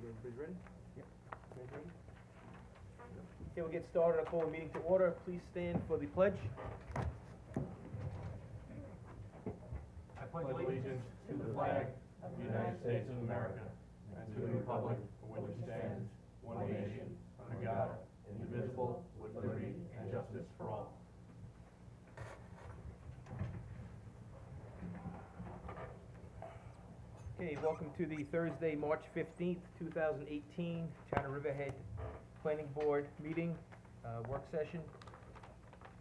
Everybody's ready? Yep. Ready? Okay, we'll get started. I'll call the meeting to order. Please stand for the pledge. I pledge allegiance to the flag of the United States of America and to the republic for which it stands, one nation, under God, indivisible, with liberty and justice for all. Okay, welcome to the Thursday, March 15th, 2018, Town of Riverhead Planning Board meeting, work session.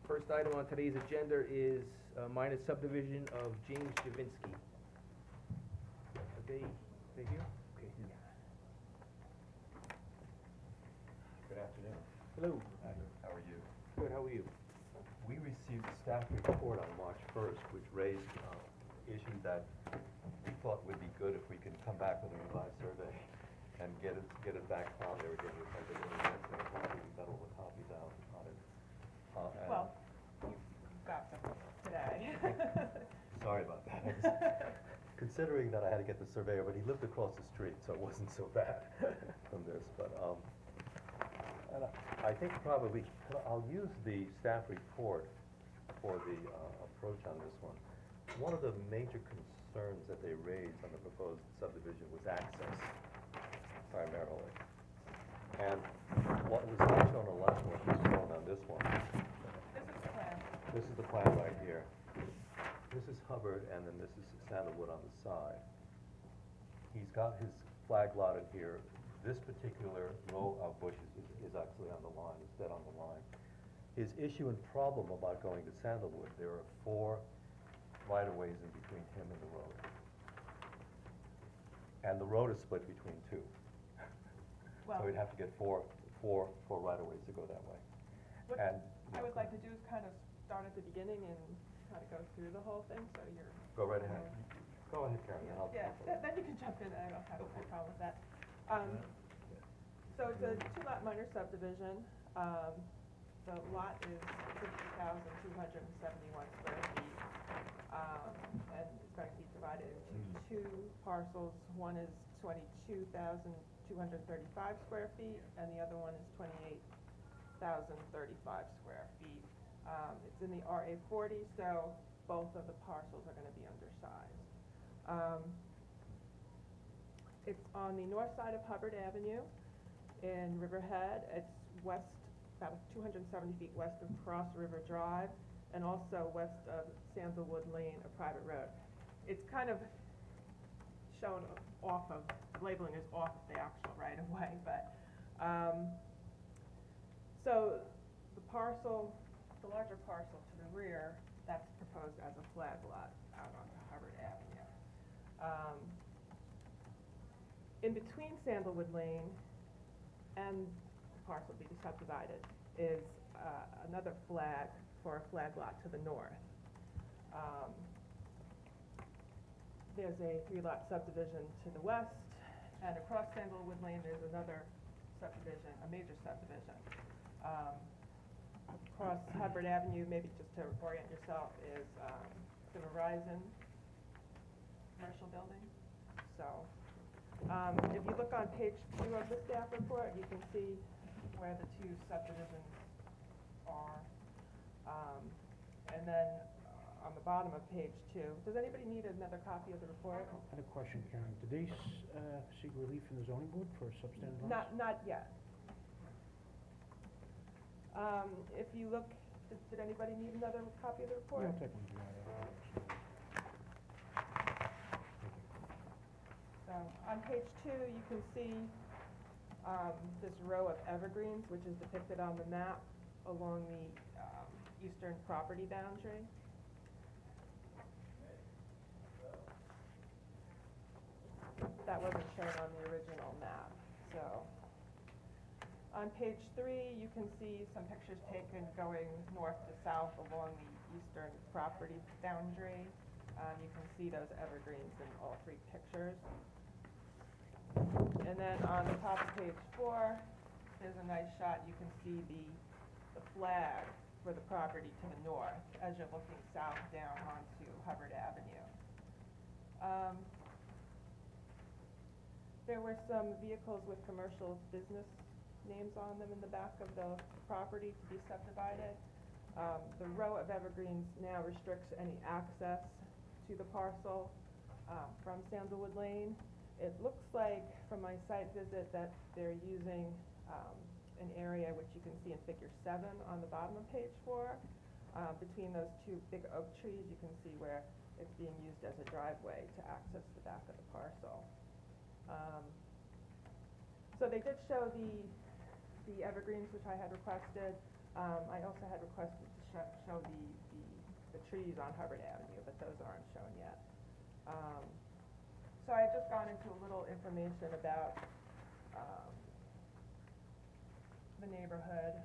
First item on today's agenda is minor subdivision of James Javinsky. Are they here? Okay. Good afternoon. Hello. How are you? Good, how are you? We received a staff report on March 1st, which raised issues that we thought would be good if we can come back with a revised survey and get it back on there again. We had we got all the copies out on it. And Well, you got them today. sorry about that. Considering that I had to get the surveyor, but he lived across the street, so it wasn't so bad from this. But and I think probably I'll use the staff report for the approach on this one. One of the major concerns that they raised on the proposed subdivision was access, primarily. And what was not shown on the last one is shown on this one. This is the plan. This is the plan right here. This is Hubbard, and then this is Sandalwood on the side. He's got his flag lot in here. This particular row of bushes is actually on the line, it's dead on the line. His issue and problem about going to Sandalwood, there are 4 right-of-ways in between him and the road. And the road is split between 2. Well, So he'd have to get four right-of-ways to go that way. what And I would like to do is kind of start at the beginning and kind of go through the whole thing, so you're. go right ahead. Go ahead, Karen, and I'll. Yeah, then you can jump in, I don't have a problem with that. So it's a 2-lot minor subdivision. The lot is 50,271 square feet. And it's going to be divided into 2 parcels. One is 22,235 square feet, and the other one is 28,035 square feet. It's in the RA 40, so both of the parcels are going to be undersized. It's on the north side of Hubbard Avenue in Riverhead. It's west, about 270 feet west of Cross River Drive, and also west of Sandalwood Lane, a private road. It's kind of shown off of, labeling is off of the actual right-of-way, but, so the parcel, the larger parcel to the rear, that's proposed as a flag lot out onto Hubbard Avenue. In between Sandalwood Lane and the parcel to be subdivided is another flag for a flag lot to the north. There's a 3-lot subdivision to the west, and across Sandalwood Lane there's another subdivision, a major subdivision. Across Hubbard Avenue, maybe just to orient yourself, is the Verizon commercial building. So, if you look on page 2 of the staff report, you can see where the 2 subdivisions are. And then on the bottom of page 2, does anybody need another copy of the report? I had a question, Karen. Did they seek relief from the zoning board for substandard lots? Not yet. If you look, did anybody need another copy of the report? Yeah, I'll take one. So, on page 2, you can see this row of evergreens, which is depicted on the map along the eastern property boundary. That wasn't shown on the original map, so. On page 3, you can see some pictures taken going north to south along the eastern property boundary. You can see those evergreens in all 3 pictures. And then on the top of page 4, there's a nice shot. You can see the flag for the property to the north as you're looking south down onto Hubbard Avenue. There were some vehicles with commercial business names on them in the back of the property to be subdivided. The row of evergreens now restricts any access to the parcel, from Sandalwood Lane. It looks like from my site visit that they're using, an area which you can see in figure 7 on the bottom of page 4. Between those two big oak trees, you can see where it's being used as a driveway to access the back of the parcel. So they did show the evergreens, which I had requested. I also had requested to show the trees on Hubbard Avenue, but those aren't shown yet. So I've just gone into a little information about, the neighborhood.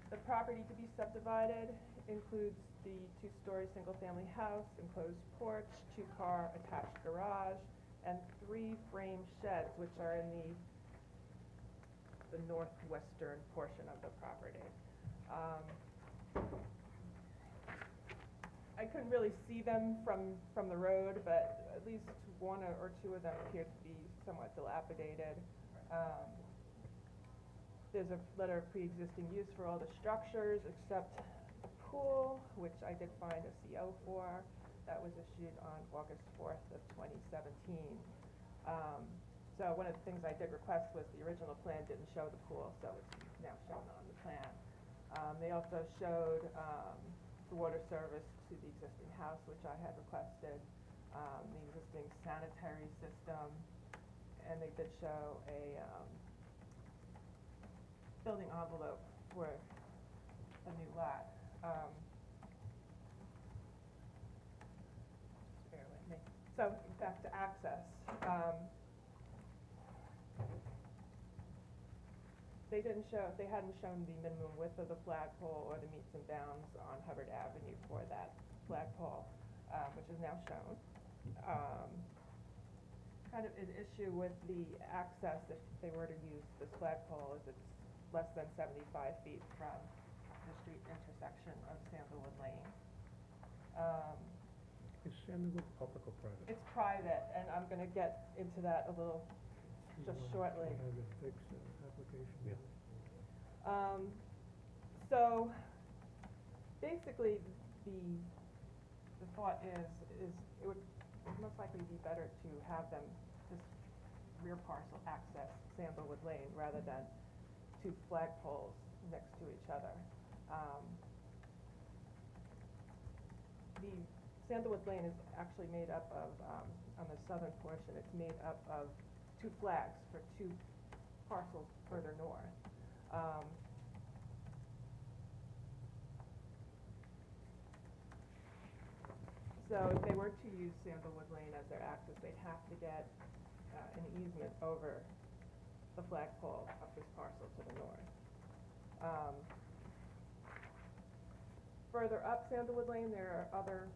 The property to be subdivided includes the 2-story single-family house, enclosed porch, 2-car attached garage, and 3 frame sheds, which are in the northwestern portion of the property. I couldn't really see them from the road, but at least 1 or 2 of them appear to be somewhat dilapidated. There's a letter of pre-existing use for all the structures except the pool, which I did find a CO for. That was issued on August 4th of 2017. So one of the things I did request was the original plan didn't show the pool, so it's now shown on the plan. They also showed the water service to the existing house, which I had requested, the existing sanitary system, and they did show a building envelope for a new lot. Just bear with me. So back to access. They hadn't shown the minimum width of the flagpole or the meets and bounds on Hubbard Avenue for that flagpole, which is now shown. Kind of an issue with the access if they were to use this flagpole is it's less than 75 feet from the street intersection of Sandalwood Lane. Is Sandalwood public or private? It's private, and I'm gonna get into that a little just shortly. Have a fixed application? Yeah. So, basically, the thought is it would most likely be better to have them, this rear parcel access Sandalwood Lane rather than 2 flagpoles next to each other. The Sandalwood Lane is actually made up of, on the southern portion, it's made up of 2 flags for 2 parcels further north. So if they were to use Sandalwood Lane as their access, they'd have to get an easement over the flagpole of this parcel to the north. Further up Sandalwood Lane, there are other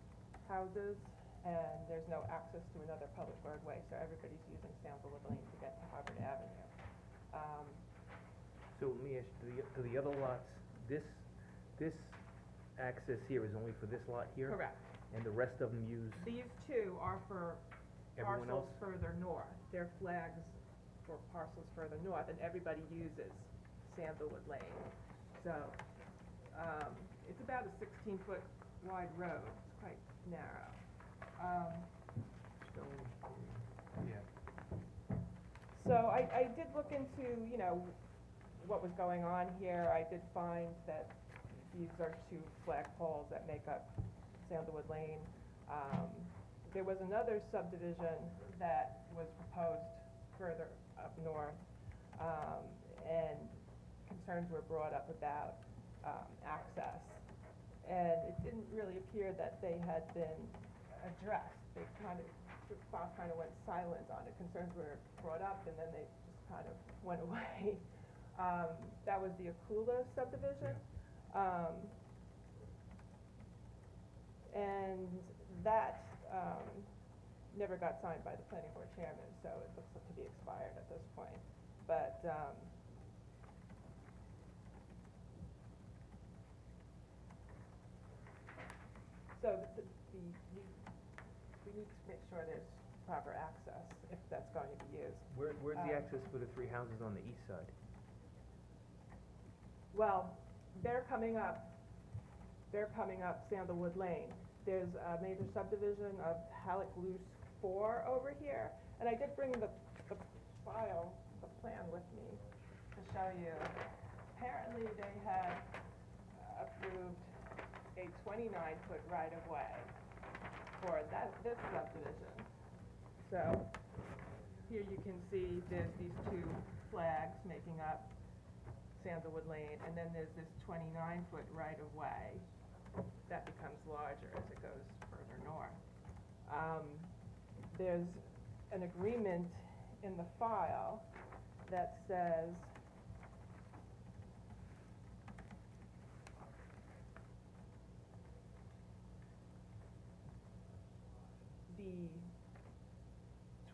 houses, and there's no access to another public roadway, so everybody's using Sandalwood Lane to get to Hubbard Avenue. So let me ask you, do the other lots, this access here is only for this lot here? Correct. And the rest of them use These 2 are for everyone parcels else? further north. They're flags for parcels further north, and everybody uses Sandalwood Lane. So, it's about a 16-foot wide road. It's quite narrow. So I did look into, what was going on here. I did find that these are 2 flagpoles that make up Sandalwood Lane. There was another subdivision that was proposed further up north, and concerns were brought up about access. And it didn't really appear that they had been addressed. The file kind of went silent on it. Concerns were brought up, and then they just kind of went away. That was the Akula subdivision. And that never got signed by the planning board chairman, so it looks like to be expired at this point. But so we need to make sure there's proper access, if that's going to be used. Where's the Um, access for the three houses on the east side? Well, they're coming up Sandalwood Lane. There's a major subdivision of Halleck Loose 4 over here, and I did bring the file, the plan with me to show you. Apparently, they had approved a 29-foot right-of-way for this subdivision. So, here you can see there's these two flags making up Sandalwood Lane, and then there's this 29-foot right-of-way that becomes larger as it goes further north. There's an agreement in the file that says the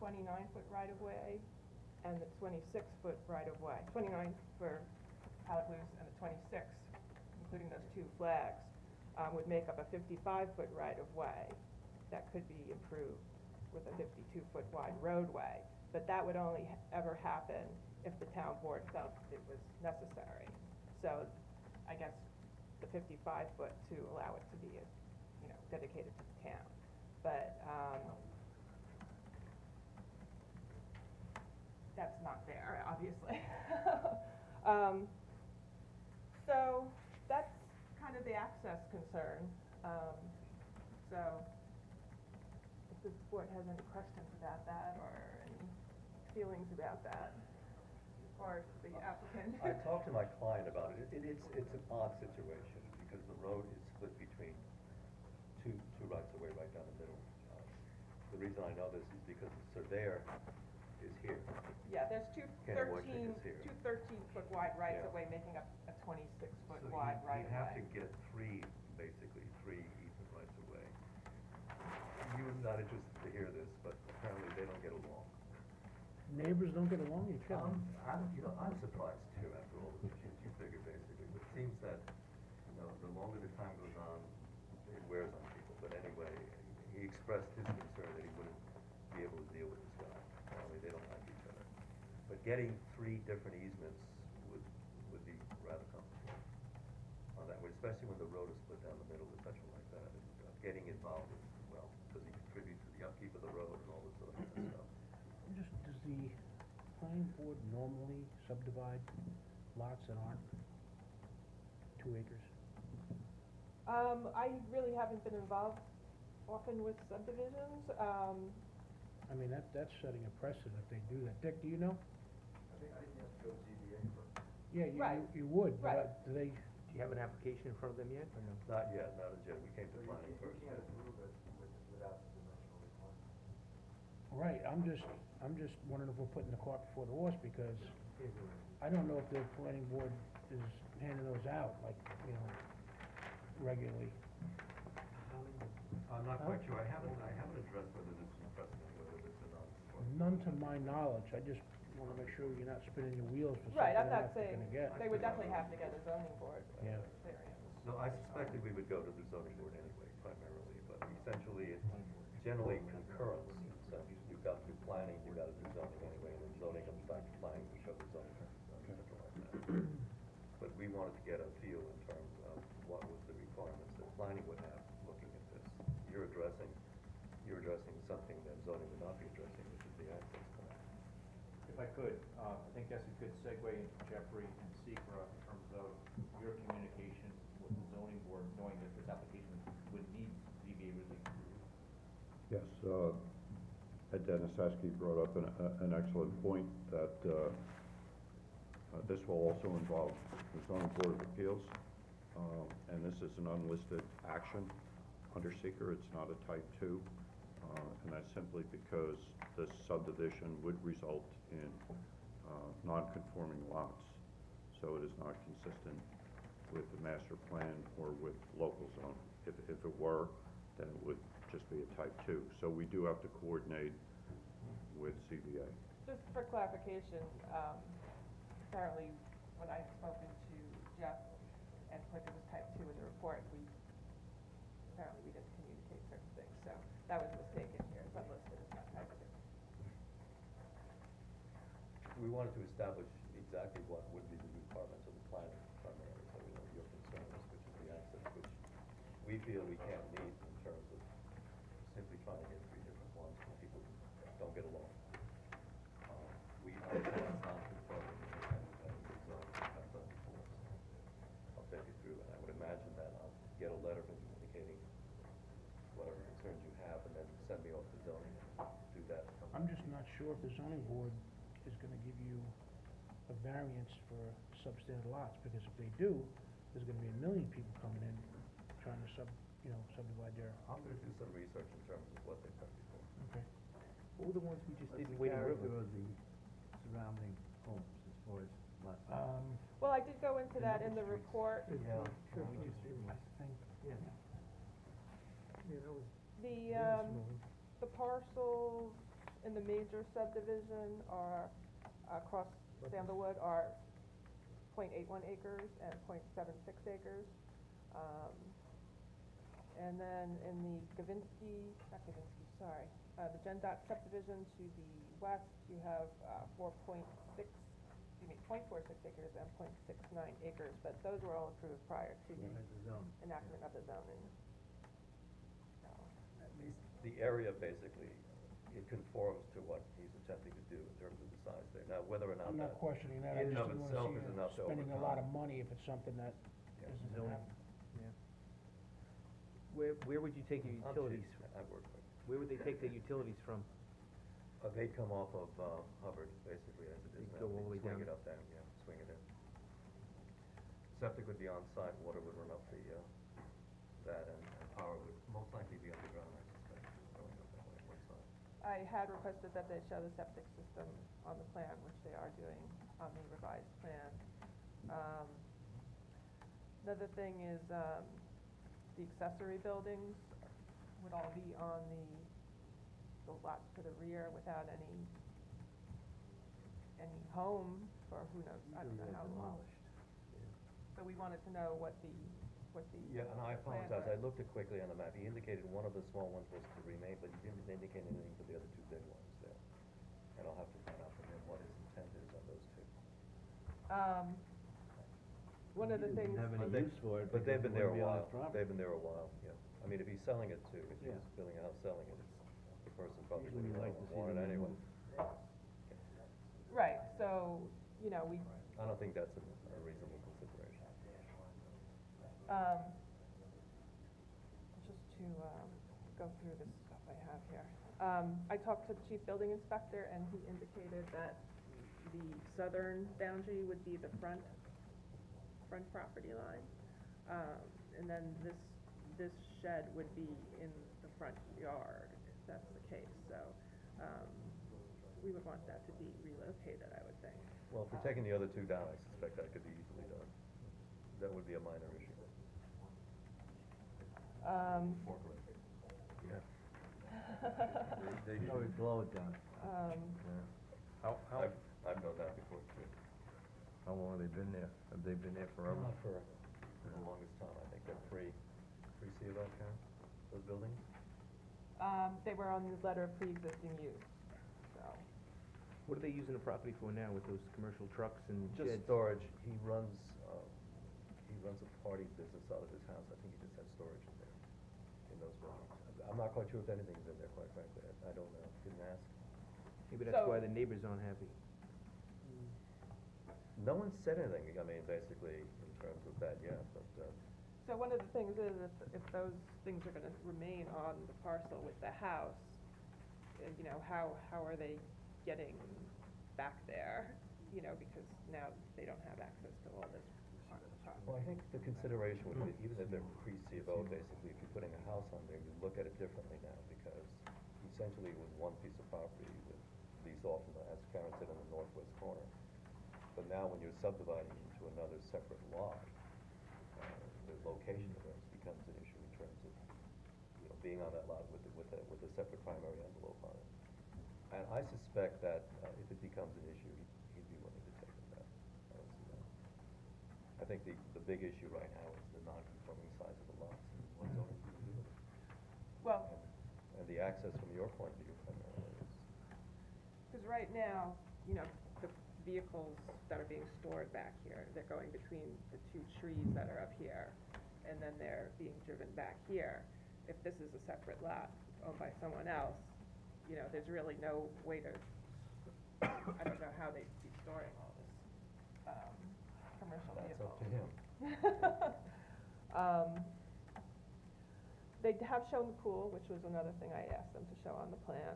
29-foot right-of-way and the 26-foot right-of-way, 29 for Halleck Loose and the 26, including those two flags, would make up a 55-foot right-of-way that could be improved with a 52-foot wide roadway. But that would only ever happen if the town board felt it was necessary. So I guess the 55-foot to allow it to be, dedicated to the town. But that's not there, obviously. So that's kind of the access concern. So if the board has any questions about that or any feelings about that, or the applicant. I talked to my client about it. It's an odd situation because the road is split between two rights of way right down the middle. The reason I know this is because the surveyor is here. Yeah, there's Ken Wojcik is here. two 13-foot wide rights of way making up a 26-foot So wide right he'd of have to way. get three easement rights of way. You're not interested to hear this, but apparently they don't get along. Neighbors don't get along, you kill them. I'm surprised too, after all the kids you figure basically, but it seems that, the longer the time goes on, it wears on people, but anyway, he expressed his concern that he wouldn't be able to deal with this guy, apparently they don't like each other. But getting three different easements would be rather complicated on that way, especially when the road is split down the middle, etc. like that, and getting involved with, well, because he contributes to the upkeep of the road and all this other kind of stuff. Does the planning board normally subdivide lots that aren't 2 acres? I really haven't been involved often with subdivisions. I mean, that's setting a precedent if they do that. Dick, do you know? I think I didn't have to go to ZBA for. Yeah, Right. you would, Right. but do they, Do you have an application in front of them yet, or no? Not yet, not as yet, we came to So planning you first. can't approve it without the dimensional requirement. right, I'm just wondering if we're putting the cart before the horse, because I don't know if the planning board is handing those out, like, regularly. I'm not quite sure, I haven't addressed whether this is precedent, whether this is not. None to my knowledge, I just wanna make sure you're not spinning your wheels for something Right, I'm they're not not saying, gonna get. they would definitely have to get a zoning board Yeah. variance. No, I suspected we would go to the zoning board anyway, primarily, but essentially, it's generally concurrence, in the sense, you've got to do planning, you've got to do zoning anyway, and then zoning comes back to planning, we go to zoning, something like that. But we wanted to get a feel in terms of what was the requirements that planning would have, looking at this. You're addressing something that zoning would not be addressing, which is the access plan. If I could, I think that's a good segue into Jeffrey and SECR in terms of your communication with the zoning board, knowing that this application would need ZBA relief. Yes, Ed Deniseski brought up an excellent point that this will also involve the zoning board of appeals, and this is an unlisted action under seeker. It's not a type 2, and that's simply because this subdivision would result in non-conforming lots, so it is not consistent with the master plan or with local zone. If it were, then it would just be a type 2. So we do have to coordinate with CBA. Just for clarification, apparently, when I had spoken to Jeff and put it as type 2 in the report, apparently we didn't communicate certain things, so that was a mistake in here, it's unlisted, it's not type 2. we wanted to establish exactly what would be the requirements of the planning primarily, so we know your concerns, which is the access, which we feel we can't meet in terms of simply trying to get three different ones when people don't get along. We understand it's non-conforming, and the zone has done before, so I'll take you through, and I would imagine that I'll get a letter indicating whatever concerns you have, and then send me off to zoning, and do that. I'm just not sure if the zoning board is gonna give you a variance for substandard lots, because if they do, there's gonna be a million people coming in trying to subdivide their, I'm gonna do some research in terms of what they've done before. okay. What were the ones we just did in What's the Wading character River? of the surrounding homes as far as lot? Well, I did go into that in the report. Yeah. I think, The parcels in the major subdivision are, across Sandalwood are .81 acres and .76 acres. And then in the the Gen Dot subdivision to the west, you have, 0.46 acres and .69 acres, but those were all approved prior to the enactment of the zoning. So, At least the area basically, it conforms to what he's attempting to do in terms of the size there. Now, whether or not I'm that not questioning that, I in just and of didn't itself wanna is see enough to you spending a lot of overcome. money if it's something that Yeah. isn't Zoning. happening. Where would you take your I'm utilities? cheap. I work for it. Where would they take their utilities from? They come off of, Hubbard, basically, as it is They now. go all the way Swing down. it up down, yeah, swing it in. Septic would be on site, water would run up the, that, and power would most likely be underground, I suspect, going up that way, one side. I had requested that they show the septic system on the plan, which they are doing on the revised plan. Another thing is, the accessory buildings would all be on the lot to the rear without any home for who knows, I don't know how long. So we wanted to know what the Yeah, and I plan apologize, I was. looked it quickly on the map, he indicated one of the small ones was to remain, but he didn't indicate anything for the other two big ones there. And I'll have to find out from him what his intent is on those two. One of the things, But they- But they've been there a while, they've been there a while, yeah. I mean, if he's selling it to, if he's building a house selling it, the person probably wouldn't want it anyway. right, so, we, I don't think that's a reasonable consideration. just to, go through this stuff I have here. I talked to the chief building inspector, and he indicated that the southern boundary would be the front property line. And then this shed would be in the front yard, if that's the case, so, we would want that to be relocated, I would think. Well, if we're taking the other two down, I suspect that could be easily done. That would be a minor issue. Yeah. They would blow it down. I've done that before too. How long have they been there? Have they been there forever? Not for the longest time, I think they're pre-C of O, Karen, those buildings? They were on the letter of pre-existing use, so. What are they using the property for now with those commercial trucks and Just sheds? storage, he runs a party business out of his house, I think he just has storage in there, in those buildings. I'm not quite sure if anything's in there, quite frankly, I don't know, didn't ask. Maybe that's why So- the neighbors aren't happy. No one said anything, I mean, basically, in terms of that yet, but, So one of the things is, if those things are gonna remain on the parcel with the house, how are they getting back there? Because now they don't have access to all this part of the property. well, I think the consideration would be, even if they're pre-C of O, basically, if you're putting a house on there, you look at it differently now, because essentially it was one piece of property with these off, as Karen said, in the northwest corner. But now when you're subdividing into another separate lot, the location of those becomes an issue in terms of, being on that lot with a separate primary envelope on it. And I suspect that, if it becomes an issue, he'd be willing to take it back. I don't see that. I think the big issue right now is the non-conforming size of the lots and what zoning can do with it. Well, And the access from your point of view primarily is, because right now, vehicles that are being stored back here. They're going between the two trees that are up here, and then they're being driven back here. If this is a separate lot owned by someone else, you know, there's really no way to, I don't know how they'd be storing all this, commercial That's vehicle. up to him. They have shown the pool, which was another thing I asked them to show on the plan.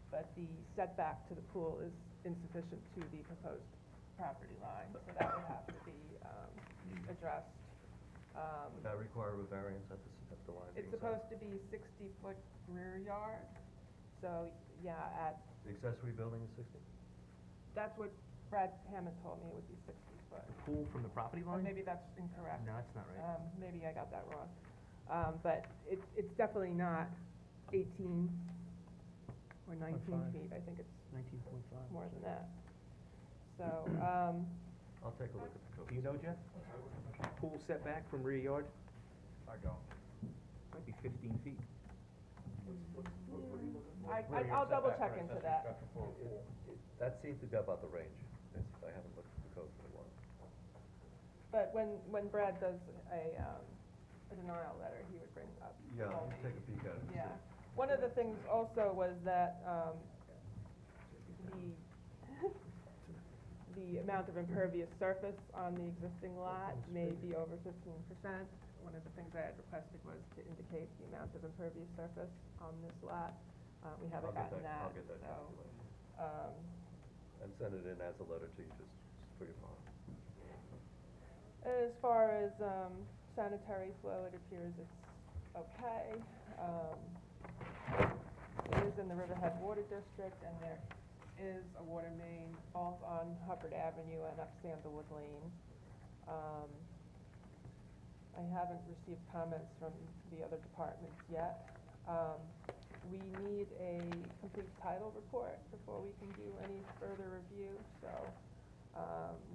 But the setback to the pool is insufficient to the proposed property line, so that would have to be, addressed. Would that require a variance at the line being It's set? supposed to be 60-foot rear yard, so, yeah, The accessory building is 60? that's what Brad Hammond told me, it would be 60 foot. The pool from the property Or line? maybe that's incorrect. No, that's not right. Maybe I got that wrong. But it's definitely not 18 or 19 5. feet, I think it's 19.5. more than that. So, I'll take a look at the code. Do you know, Jeff? Pool setback from rear yard? I don't. Might be 15 feet. I'll double check into that. That seems to be about the range. I haven't looked at the code for a while. But when Brad does a denial letter, he would bring up Yeah, all I'll the- take a peek at it. Yeah. One of the things also was that, the amount of impervious surface on the existing lot may be over 15%. One of the things I had requested was to indicate the amount of impervious surface on this lot. We haven't gotten that, I'll get that so, calculated. And send it in as a letter to you, just for your file. as far as, sanitary flow, it appears it's okay. It is in the Riverhead Water District, and there is a water main both on Hubbard Avenue and up Sandalwood Lane. I haven't received comments from the other departments yet. We need a complete title report before we can do any further review, so,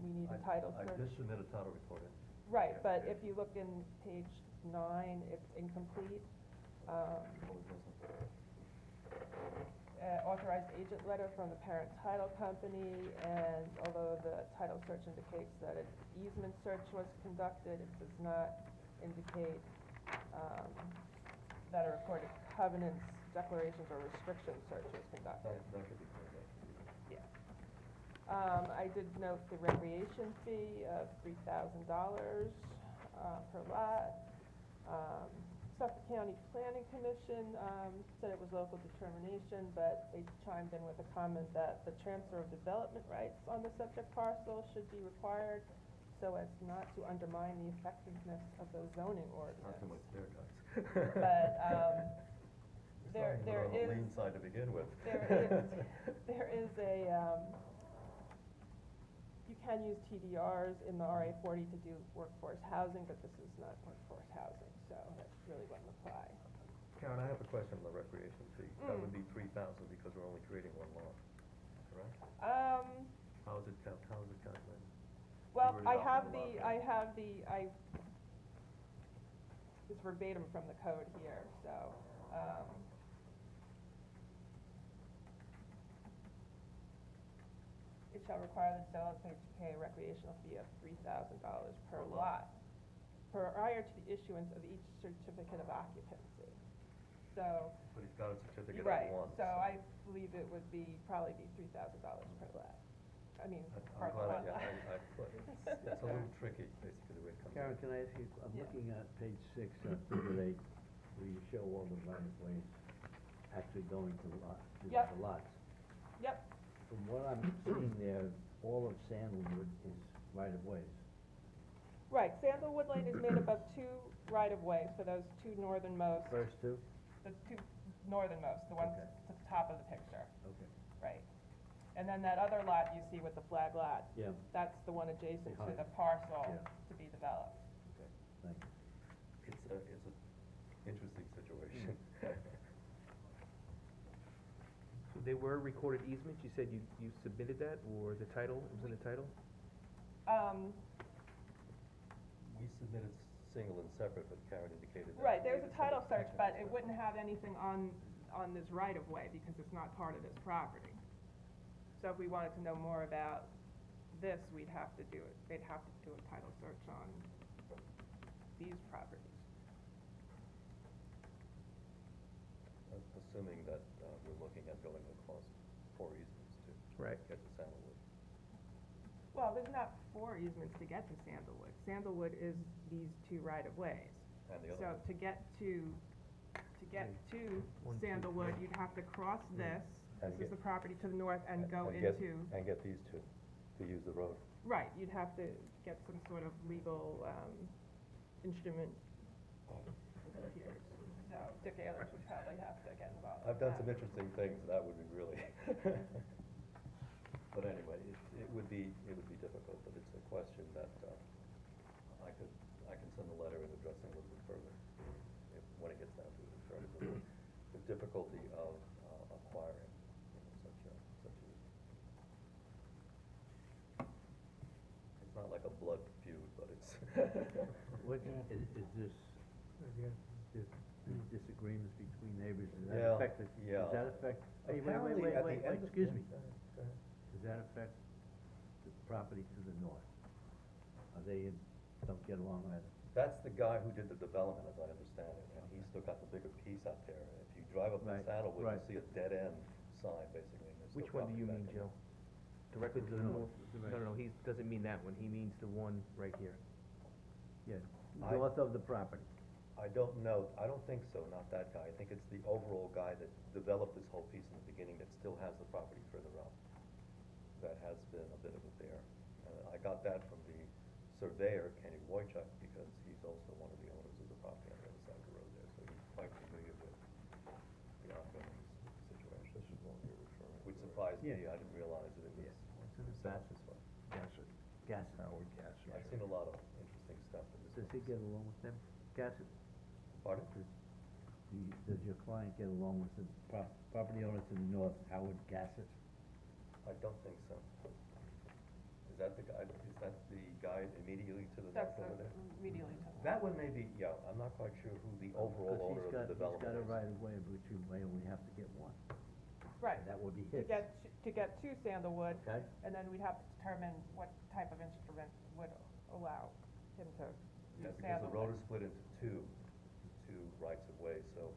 we need a title I search. just submitted a title report in. Right, Yeah, but yeah. if you look in page 9, it's incomplete. Authorized agent letter from the parent title company, and although the title search indicates that an easement search was conducted, it does not indicate, that a recorded covenants, declarations, or restriction search was conducted. That could be cleared up. Yeah. I did note the recreation fee of $3,000 per lot. Suffolk County Planning Commission said it was local determination, but they chimed in with a comment that the transfer of development rights on the subject parcel should be required so as not to undermine the effectiveness of those zoning Not too ordinances. much there, guys. But, It's there not even on the is, lean side to begin with. there is a, you can use TDRs in the RA 40 to do workforce housing, but this is not workforce housing, so that really wouldn't apply. Karen, I have a question on the recreation fee. That would Mm. be 3,000 because we're only creating one lot, correct? How is it calculated? Well, You I already have outlined the lot. it's verbatim from the code here, so, it shall require the developer to pay a recreational fee of $3,000 per lot prior to the issuance of each certificate of occupancy. So, But he's got a certificate right, at one. so I believe it would probably be $3,000 per lot. I mean, per I'm glad, lot. it's a little tricky, basically, the way it comes Karen, out. can I ask you, I'm Yeah. looking at page 6, figure 8, where you show all the right of ways actually going to Yep. the lots. Yep, From what I'm seeing there, all of Sandalwood is right of ways. right, Sandalwood Lane is made up of 2 right-of-ways for those 2 northernmost, First two? the 2 northernmost, the ones Okay. to the top of the picture, Okay. right. And then that other lot you see with the flag lot, Yeah, that's the one adjacent to Behind. the parcel Yeah. to be developed. okay, thank you. It's a interesting situation. So they were recorded easements, you said you submitted that, or the title, it was in the title? We submitted single and separate, but Karen indicated that. Right, there's a it's title gonna- search, but it wouldn't have anything on this right-of-way because it's not part of this property. So So if we wanted to know more about this, we'd have to do it, they'd have to do a title search on these properties. Assuming that, we're looking at going across 4 easements to Right. get to Sandalwood. Well, there's not 4 easements to get to Sandalwood. Sandalwood is these 2 right-of-ways. And the other So one. to get to One, two, Sandalwood, three. you'd have to cross this, And this is get- the property to the north, and go get- into, And get these two to use the road. right, you'd have to get some sort of legal, instrument here. So Dick Ayers would probably have to get involved with I've done that. some interesting things, that would be really. But anyway, it would be difficult, but it's a question that, I can send a letter and address it a little bit further, when it gets down to it, in terms of the difficulty of, acquiring, such a. It's not like a blood feud, but it's. What, is this, these disagreements between neighbors, does that Yeah, affect, yeah. does that affect, hey, Apparently, at the wait, end of- excuse me, Go ahead. does that affect the property to the north? Are they, don't get along either? That's the guy who did the development, as I understand it, and he's still got the bigger piece out there. If you drive up to Right, Saddlewood, right. you'll see a dead end sign, basically, and there's still Which one do property you back mean, there. Joe? Directly to the north? Direct. No, he doesn't mean that one, he means the one right here. Yeah, I- north of the property. I don't know, I don't think so, not that guy. I think it's the overall guy that developed this whole piece in the beginning that still has the property further up. That has been a bit of a bear. I got that from the surveyor, Kenny Wojcik, because he's also one of the owners of the property on the other side of the road there, so he's quite familiar with the ongoing situation. This is one you're referring to. Which surprised me, Yeah. I didn't realize that it was. It's in the San back. Francisco. Gassett. Gassett. Howard Gassett. I've seen a lot of interesting stuff in this. Does he get along with them? Gassett? Pardon? Does your client get along with the property owner to the north, Howard Gassett? I don't think so. Is that the guy immediately to the That's north over there? immediately to the That one may be, yeah, I'm not quite sure who the overall owner of the development He's got a is. right of way, but you may only have to get one. Right, That would be to his. get to Sandalwood, Okay? and then we'd have to determine what type of instrument would allow him to Yeah, use because the road Sandalwood. is split into two rights of way, so,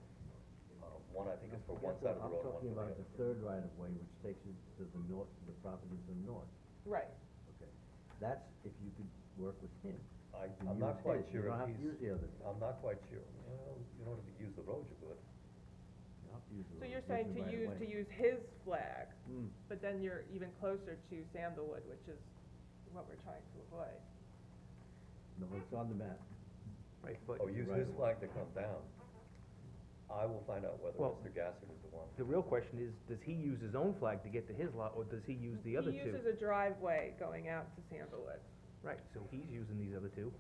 one I think is for one side of the road, one for the I'm talking about other. the third right of way, which takes you to the north, the property to the north. Right, Okay. That's if you could work with him. I'm not quite sure You don't if have to use he's, the other. I'm not quite sure, well, in order to use the road, you could. You don't have to use the so road, you're use saying the right of way. to use his flag, Hmm. but then you're even closer to Sandalwood, which is what we're trying to avoid. No, it's on the map. Right, but Oh, use right his of flag to come down. I will find out whether Well- Mr. Gassett is the one. the real question is, does he use his own flag to get to his lot, or does he use the other two? He uses a driveway going out to Sandalwood. Right, so he's using these other two,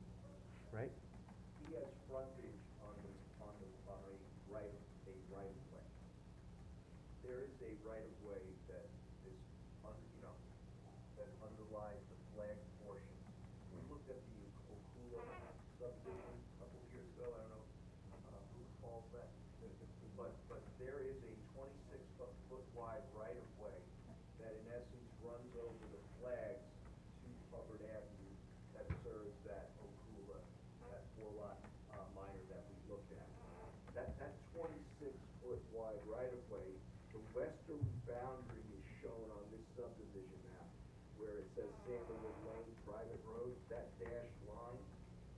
right? He has frontage on a right of way. There is a right of way that is, that underlies the flag portion. We looked at the Okula subdivision a couple of years ago, I don't know, who recalls that? But there is a 26-foot wide right of way that in essence runs over the flags to Hubbard Avenue that serves that Okula, that 4-lot minor that we looked at. That 26-foot wide right of way, the western boundary is shown on this subdivision map, where it says Sandalwood Lane Private Road, that dashed line,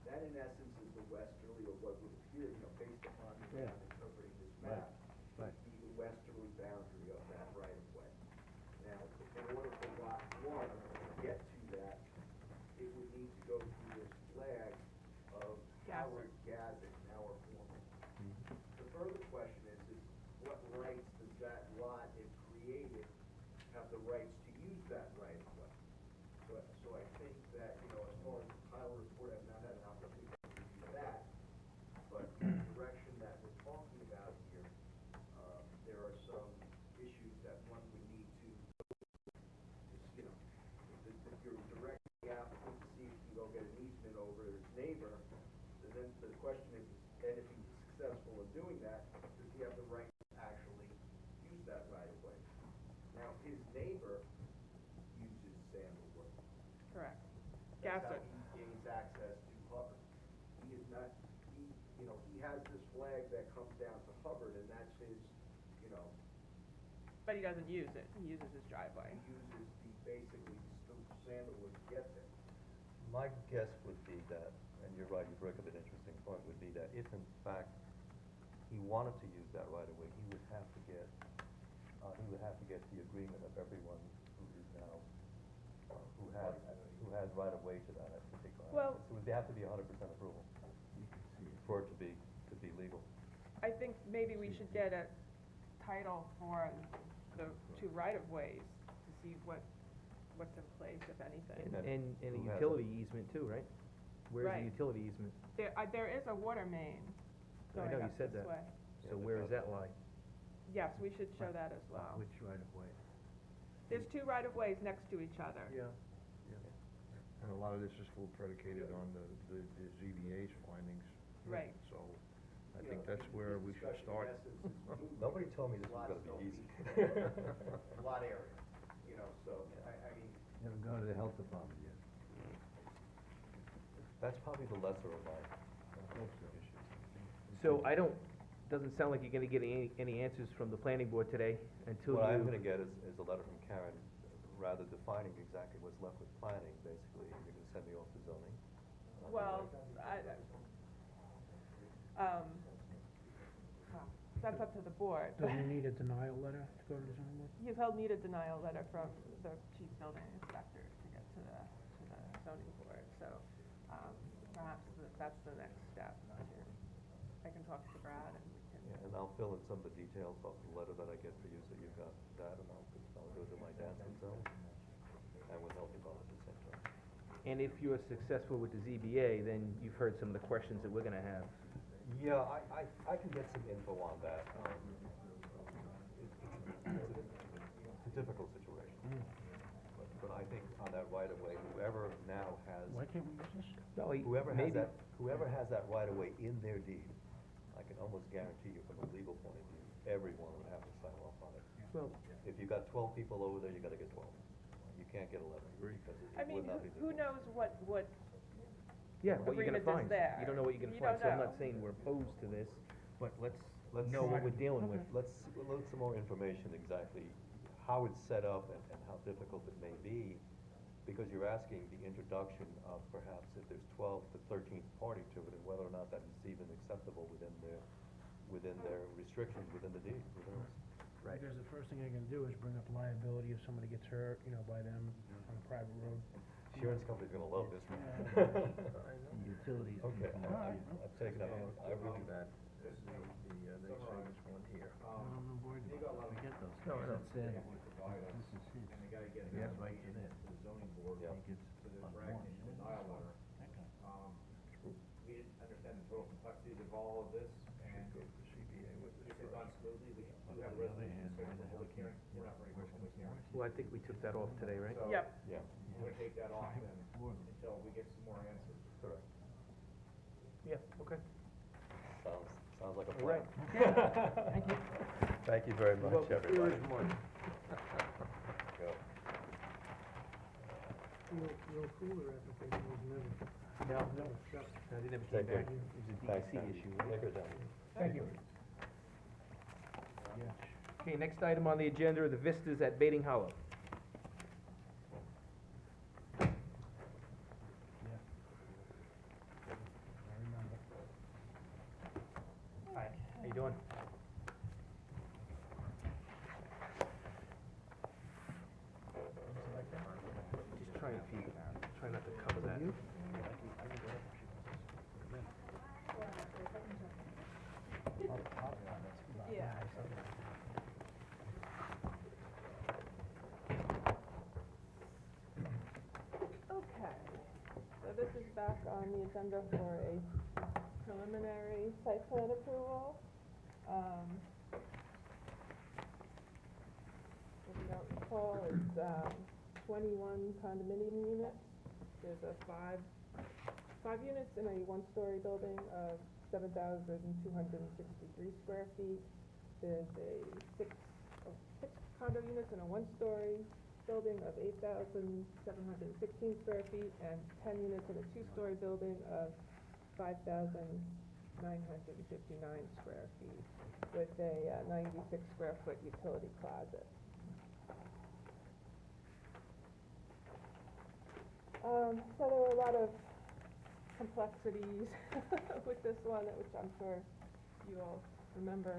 that in essence is the westerly, or what would appear, based upon the Yeah. interpreting this Right, map, right. would be the westerly boundary of that right of way. Now, in order for lot 1 to get to that, it would need to go through this flag of Howard Gassett, our foreman. The further question is what rights does that lot, if created, have the rights to use that right of way? So I That's how Gasser. he gains access to Hubbard. He is not, he has this flag that comes down to Hubbard, and that's his, But he doesn't use it, he uses his driveway. he uses basically through Sandalwood to get there. My guess would be that, and you're right, you bring up an interesting point, would be that if in fact he wanted to use that right of way, he would have to get the agreement of everyone who is now, who has right of way to that particular Well- access. It would have to be 100% approval for it to be legal. I think maybe we should get a title for the two right-of-ways to see what's in place, if anything. And a Who has utility easement too, right? Where's the Right. utility easement? There is a water main I know, going you up said this that. way. So where does that lie? Yes, we should show that as well. Which right of way? There's two right-of-ways next to each other. Yeah. And a lot of this is still predicated on the ZBA's findings. Right. So I think that's where we should start. Nobody told me this was gonna be easy. Lot area, so, I mean, Never gone to the health department yet. That's probably the lesser of my issues. So doesn't sound like you're gonna get any answers from the planning board today until you. What I'm gonna get is a letter from Karen, rather defining exactly what's left with planning, basically, and you're gonna send me off to zoning. Well, well, that's up to the board. Doesn't he need a denial letter to go to the zoning board? He'll need a denial letter from the chief building inspector to get to the zoning board, so, perhaps that's the next step. I can talk to Brad and we can. Yeah, and I'll fill in some of the details of the letter that I get for you, so you've got that, and I'll go to my dancing zone, and with Healthy Bob at the same time. And if you're successful with the ZBA, then you've heard some of the questions that we're gonna have. Yeah, I can get some info on that. It's a difficult situation. But I think on that right of way, whoever now has, Why can't we use this? No, whoever maybe. has that right of way in their deed, I can almost guarantee you from a legal point of view, everyone would have to sign off on it. Well, If you got 12 people over there, you gotta get 12. You can't get 11, because I it mean, would not be who legal. knows what yeah, what you're gonna agreement is find. there. You don't know what you're gonna You find, don't so I'm know. not saying we're opposed to this, but let's Let's know what try- we're dealing with. Let's load some more information exactly how it's set up and how difficult it may be, because you're asking the introduction of perhaps if there's 12th to 13th party to it, and whether or not that is even acceptable within their restrictions, within the deed, within us. Right. Because the first thing they're gonna do is bring up liability if somebody gets hurt, by them on a private road. Insurance company's gonna love this one. The utilities. Okay, I've taken up, I really, That, they say this one here. They got a lot of Get those. No, I know. That's it. provide us, This is his. and they gotta get He an has right to application this. to the zoning board, Yeah. He gets to the on drag one. denial letter. We didn't understand the total complexities of all of this, and Go to the CBA with this this has gone first. smoothly, we do On have a the other resolution hand, scheduled why for the hell public hearing, can't- we're not ready for Worst public comes to hearing. worst. Well, I think we took that off today, right? So, Yep. yeah, we're gonna take that off then, until we get some more answers. correct. Yeah, okay. Sounds like a All plan. right. Thank you. Thank you very Well, much, everybody. here is one. Go. Your cooler application was never. No, No, shut. no, they never Take came back. care. It was a Thanks, DEC Ken. issue, Take right? her down. Thank you. Yes. Okay, next item on the agenda are the vistas at Baiting Hollow. Yeah. I remember. Hi, how you doing? Just try not to cover that. Yeah. Okay, so this is back on the agenda for a preliminary site plan approval. If you don't recall, it's, 21 condominium units. There's a five units in a one-story building of 7,263 square feet. There's six condo units in a one-story, building of 8,716 square feet and 10 units in a two-story building of 5,959 square feet with a 96 square foot utility closet. So there were a lot of complexities with this one, which I'm sure you all remember.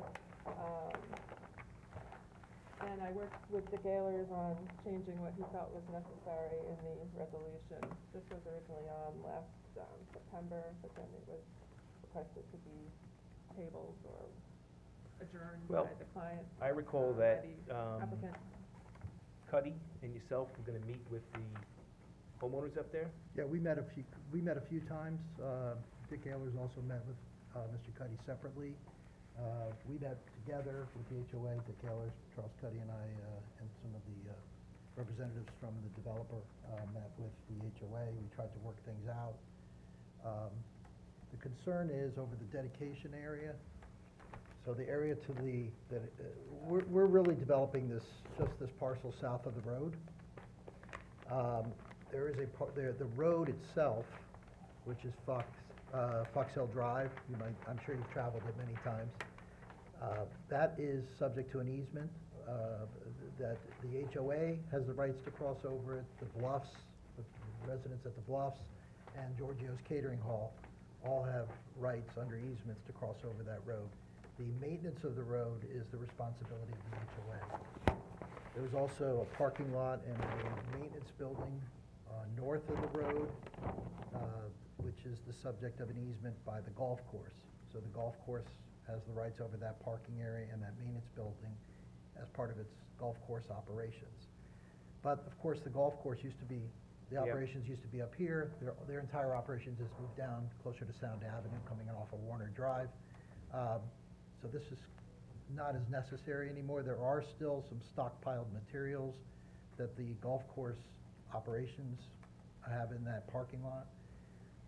And I worked with Dick Ehlers on changing what he felt was necessary in the resolution. This was originally on last September, but then it was requested to be tabled or adjourned Well, by the client. I recall by that, the applicant. Cuddy and yourself were gonna meet with the homeowners up there? Yeah, we met a few times. Dick Ehlers also met with, Mr. Cuddy separately. We met together with the HOA, Dick Ehlers, Charles Cuddy and I, and some of the, representatives from the developer, met with the HOA. We tried to work things out. The concern is over the dedication area. So the area to the, we're really developing this, just this parcel south of the road. There is the road itself, which is Fox Hill Drive, I'm sure you've traveled it many times. That is subject to an easement, that the HOA has the rights to cross over it, the Bluffs, the residents at the Bluffs, and Giorgio's Catering Hall all have rights under easements to cross over that road. The maintenance of the road is the responsibility of the HOA. There's also a parking lot and a maintenance building north of the road, which is the subject of an easement by the golf course. So the golf course has the rights over that parking area and that maintenance building as part of its golf course operations. But of course, the golf course used to be, the Yep. operations used to be up here. Their entire operations has moved down closer to Sound Avenue, coming in off of Warner Drive. So this is not as necessary anymore. There are still some stockpiled materials that the golf course operations have in that parking lot.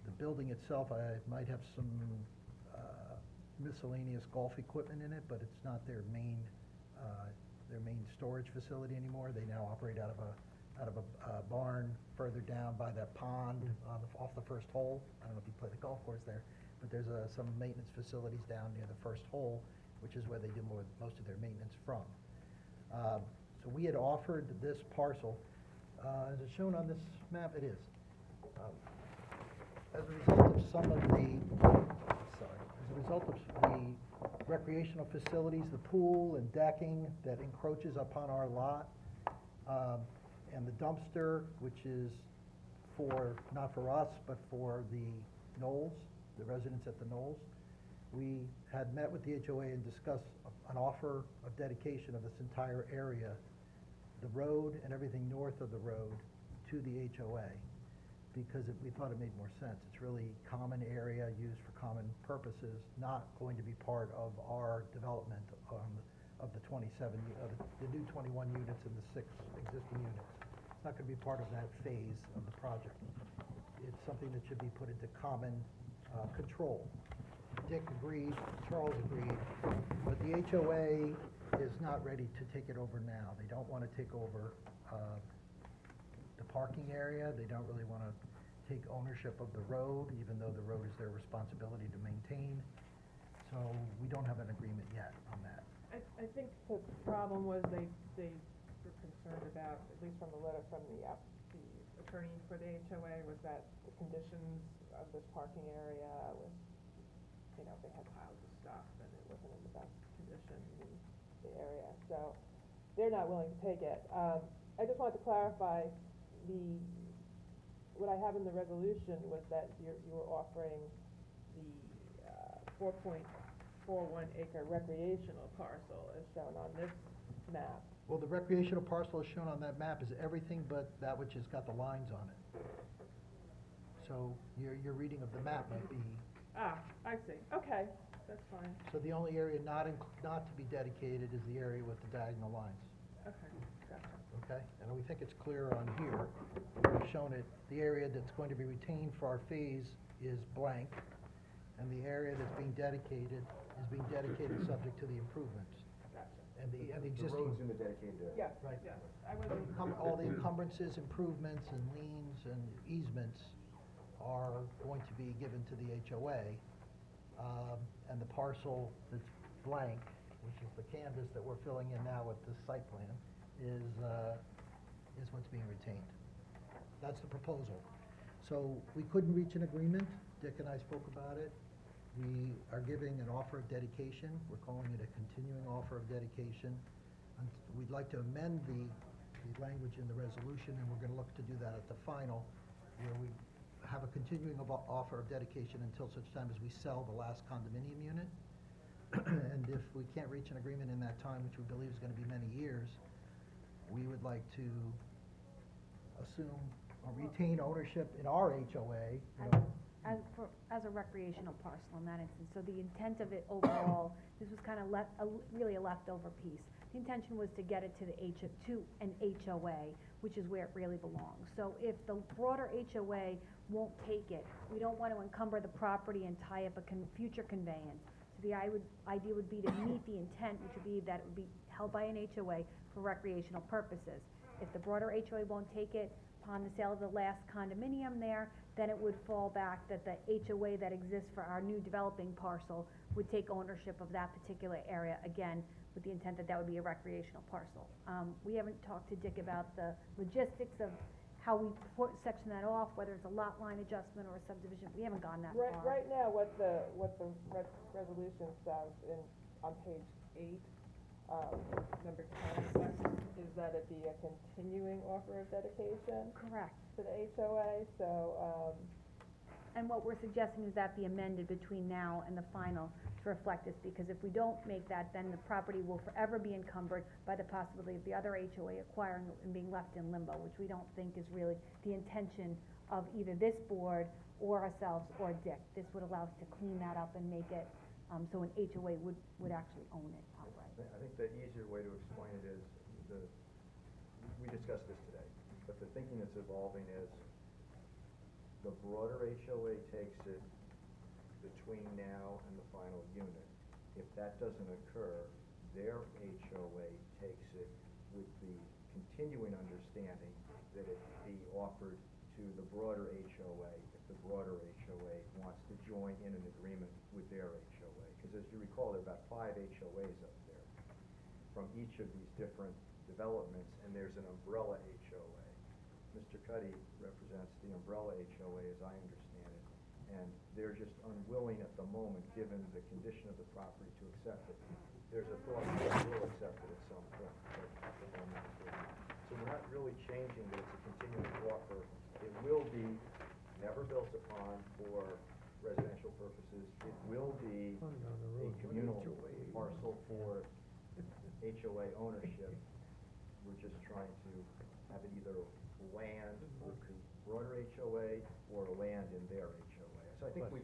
The building itself, I might have some miscellaneous golf equipment in it, but it's not their main storage facility anymore. They now operate out of a barn further down by that pond off the first hole. I don't know if you play the golf course there, but there's some maintenance facilities down near the first hole, which is where they do most of their maintenance from. So we had offered this parcel, is it shown on this map? It is. As a result of some of the, as a result of the recreational facilities, the pool and decking that encroaches upon our lot, and the dumpster, which is not for us, but for the Knolls, the residents at the Knolls, we had met with the HOA and discussed an offer of dedication of this entire area, the road and everything north of the road, to the HOA, because we thought it made more sense. It's really common area used for common purposes, not going to be part of our development of the 27, the new 21 units and the 6 existing units. It's not going to be part of that phase of the project. It's something that should be put into common control. Dick agreed, Charles agreed, but the HOA is not ready to take it over now. They don't want to take over the parking area. They don't really want to take ownership of the road, even though the road is their responsibility to maintain. So we don't have an agreement yet on that. I think the problem was they were concerned about, at least from the letter from the attorney for the HOA, was that the conditions of this parking area was, they had piles of stuff and it wasn't in the best condition in the area. So they're not willing to take it. I just wanted to clarify what I have in the resolution was that you were offering the 4.41 acre recreational parcel as shown on this map. Well, the recreational parcel as shown on that map is everything but that which has got the lines on it. So your reading of the map might be. Ah, I see. Okay, that's fine. So the only area not to be dedicated is the area with the diagonal lines. Okay, gotcha. Okay, and we think it's clear on here. We've shown it, the area that's going to be retained for our phase is blank, and the area that's being dedicated is being dedicated subject to the improvements. Gotcha. and the The existing. road's in the dedicated area. Yes, Right. yes, I wasn't. All the encumbrances, improvements, and liens and easements are going to be given to the HOA. And the parcel that's blank, which is the canvas that we're filling in now with the site plan, is what's being retained. That's the proposal. So we couldn't reach an agreement. Dick and I spoke about it. We are giving an offer of dedication. We're calling it a continuing offer of dedication. And we'd like to amend the language in the resolution, and we're gonna look to do that at the final, where we have a continuing offer of dedication until such time as we sell the last condominium unit. And if we can't reach an agreement in that time, which we believe is gonna be many years, we would like to assume or retain ownership in our HOA, you know. As a recreational parcel in that instance, so the intent of it overall, this was kind of really a leftover piece. The intention was to get it to an HOA, which is where it really belongs. So if the broader HOA won't take it, we don't want to encumber the property and tie up a future conveyance. So the idea would be to meet the intent, which would be that it would be held by an HOA for recreational purposes. If the broader HOA won't take it, upon the sale of the last condominium there, then it would fall back that the HOA that exists for our new developing parcel would take ownership of that particular area, again, with the intent that that would be a recreational parcel. We haven't talked to Dick about the logistics of how we section that off, whether it's a lot line adjustment or a subdivision, we haven't gone that far. Right now, what the resolution says on page 8, number 10, is that it be a continuing offer of dedication Correct. to the HOA, so, And what we're suggesting is that be amended between now and the final to reflect this, because if we don't make that, then the property will forever be encumbered by the possibility of the other HOA acquiring it and being left in limbo, which we don't think is really the intention of either this board or ourselves or Dick. This would allow us to clean that up and make it, so an HOA would actually own it outright. I think the easier way to explain it is, we discussed this today, but the thinking that's evolving is, the broader HOA takes it between now and the final unit. If that doesn't occur, their HOA takes it with the continuing understanding that it be offered to the broader HOA if the broader HOA wants to join in an agreement with their HOA. Because as you recall, there are about 5 HOAs up there from each of these different developments, and there's an umbrella HOA. Mr. Cuddy represents the umbrella HOA as I understand it, and they're just unwilling at the moment, given the condition of the property, to accept it. There's a thought that they will accept it at some point, but at the moment they're not. So we're not really changing that it's a continuing offer. It will be never built upon for residential purposes. It will be a communal parcel for HOA ownership. We're just trying to have it either land with the broader HOA or land in their HOA. So I think we,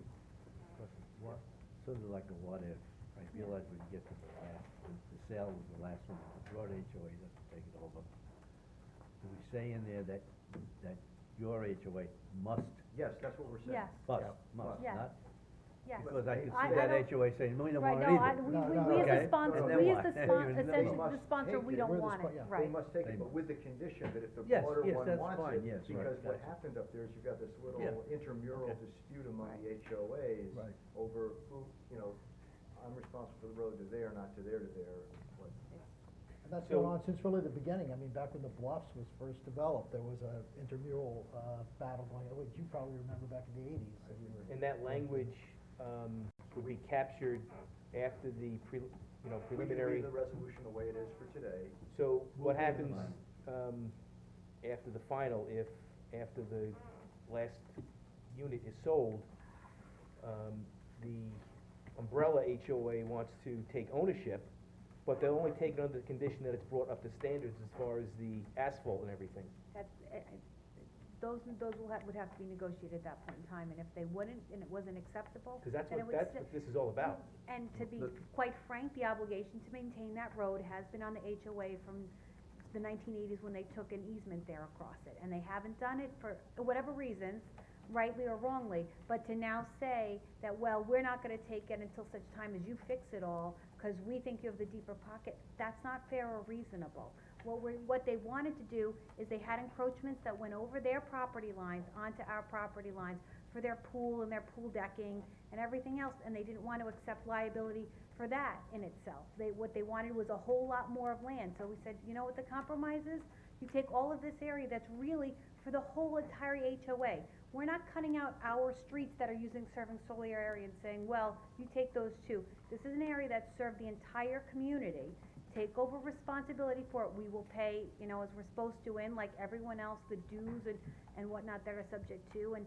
What, sort of like a what if, I realize when you get to the last, the sale was the last one, the broad HOA doesn't take it over. Do we say in there that your HOA must, yes, that's what we're saying. Yes. must, Yes. not? Yes. Because I could I see that don't- HOA saying, we don't Right, want it no, either. we as Okay. the sponsor, And then we as what? the Then sponsor, you- essentially, must the sponsor, take we it. don't We're the want it, yeah. right. They must take They it, but must. with the condition that if the Yes, broader yes, one that's wants fine, it, yes, right, because what gotcha. happened up there is you've got this little Yeah. intramural Okay. dispute among the HOAs Right. over who, I'm responsible for the road to there, not to there to there. What- And that's So- gone on since really the beginning. I mean, back when the Bluffs was first developed, there was a intramural, battle going on, which you probably remember back in the 80s. So you were- And that language, would be captured after the We can preliminary. leave the resolution the way it is for today. So what We'll leave it happens, alone. after the final, if after the last unit is sold, the umbrella HOA wants to take ownership, but they'll only take it under the condition that it's brought up to standards as far as the asphalt and everything. That's, those would have to be negotiated at that point in time, and if they wouldn't, and it wasn't acceptable, Cause that's then it what, would that's still. what this is all about. And to be quite frank, the obligation to maintain that road has been on the HOA from the 1980s when they took an easement there across it, and they haven't done it for whatever reasons. rightly or wrongly, but to now say that, well, we're not gonna take it until such time as you fix it all, cause we think you have the deeper pocket, that's not fair or reasonable. What they wanted to do is they had encroachments that went over their property lines onto our property lines for their pool and their pool decking and everything else, and they didn't want to accept liability for that in itself. What they wanted was a whole lot more of land, so we said, you know what the compromise is? You take all of this area that's really for the whole entire HOA. We're not cutting out our streets that are serving solely our area and saying, well, you take those two. This is an area that served the entire community. Take over responsibility for it. We will pay, you know, as we're supposed to, like everyone else, the dues and whatnot that are subject to. And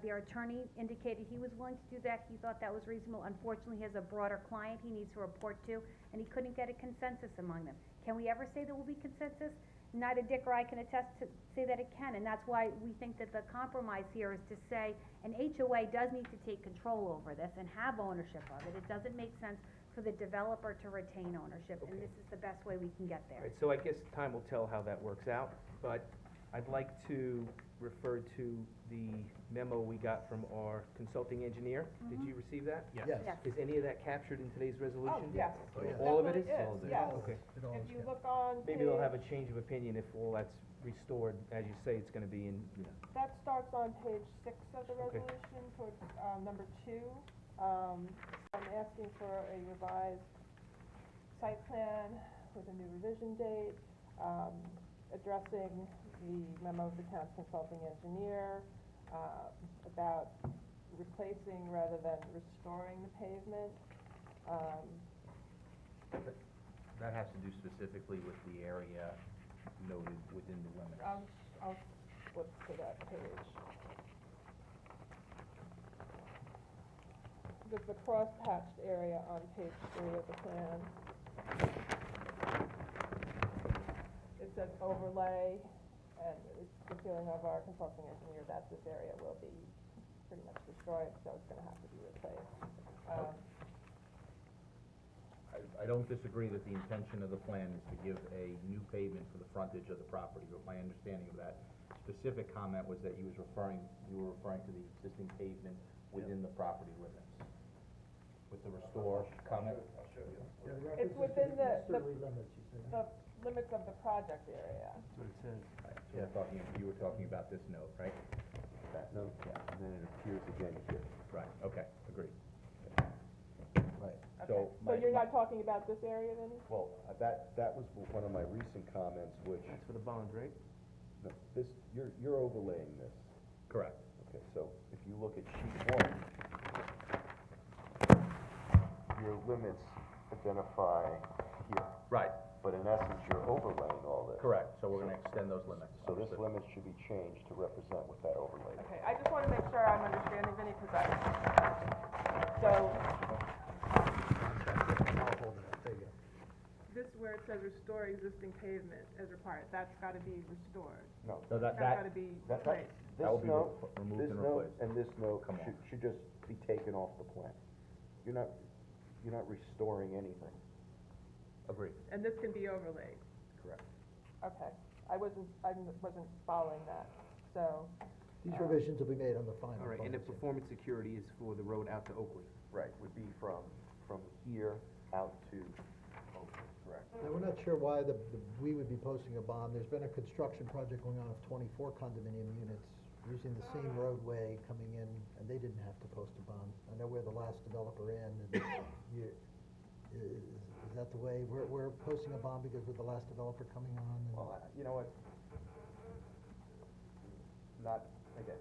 their attorney indicated he was willing to do that. He thought that was reasonable. Unfortunately, he has a broader client he needs to report to, and he couldn't get a consensus among them. Can we ever say there will be consensus? Neither Dick or I can attest to say that it can, and that's why we think that the compromise here is to say an HOA does need to take control over this and have ownership of it. It doesn't make sense for the developer to retain ownership, and this is the best way we can get there. Right, so I guess time will tell how that works out, but I'd like to refer to the memo we got from our consulting engineer. Did you receive that? Yes. Yes. Is any of that captured in today's resolution? Oh, yes. Oh, yeah. All of it is? Definitely yes. Okay. It all If is you good. look on Maybe they'll have page- a change of opinion if all that's restored, as you say, it's gonna be in, That starts on page 6 of the Okay. resolution, towards, number 2. I'm asking for a revised site plan with a new revision date, addressing the memo of the town's consulting engineer, about replacing rather than restoring the pavement. That has to do specifically with the area noted within the limits. I'll flip to that page. There's the cross-hatched area on page 3 of the plan. It says overlay, and it's the feeling of our consulting engineer that this area will be pretty much destroyed, so it's gonna have to be replaced. I don't disagree that the intention of the plan is to give a new pavement for the frontage of the property, but my understanding of that specific comment was that you were referring to the existing pavement within the property limits. With the restore comment? I'll show you. It's within the limits, you said. the limits of the project area. that's what it says. You were talking about this note, right? That note, and then it appears again here. Right, okay, agreed. Right. So, So you're not talking about this area then? Well, that was one of my recent comments, which, That's for the bond, right? no, this, you're overlaying this. correct. Okay, so if you look at sheet 1, your limits identify here, Right, but in essence, you're overlaying all this. correct, so we're gonna extend those limits. So this Understood. limit should be changed to represent what that overlay is. Okay, I just wanna make sure I'm understanding, Vinnie, so this where it says restore existing pavement as required, that's gotta be restored. No, So That's gotta be that, replaced. this That will be note, removed this and note replaced. and this note Come on. should just be taken off the plan. You're not restoring anything. Agreed. And this can be overlaid. Correct. Okay, I wasn't following that, so, These revisions will be made on the final. All right, and the plans, yeah. performance security is for the road out to Oakley. Right, would be from here out to Oakland, correct. Now, we're not sure why we would be posting a bond. There's been a construction project going on of 24 condominium units using the same roadway coming in, and they didn't have to post a bond. I know we're the last developer in, and is that the way? We're posting a bond because we're the last developer coming on? and- Well, you know what? Not, again,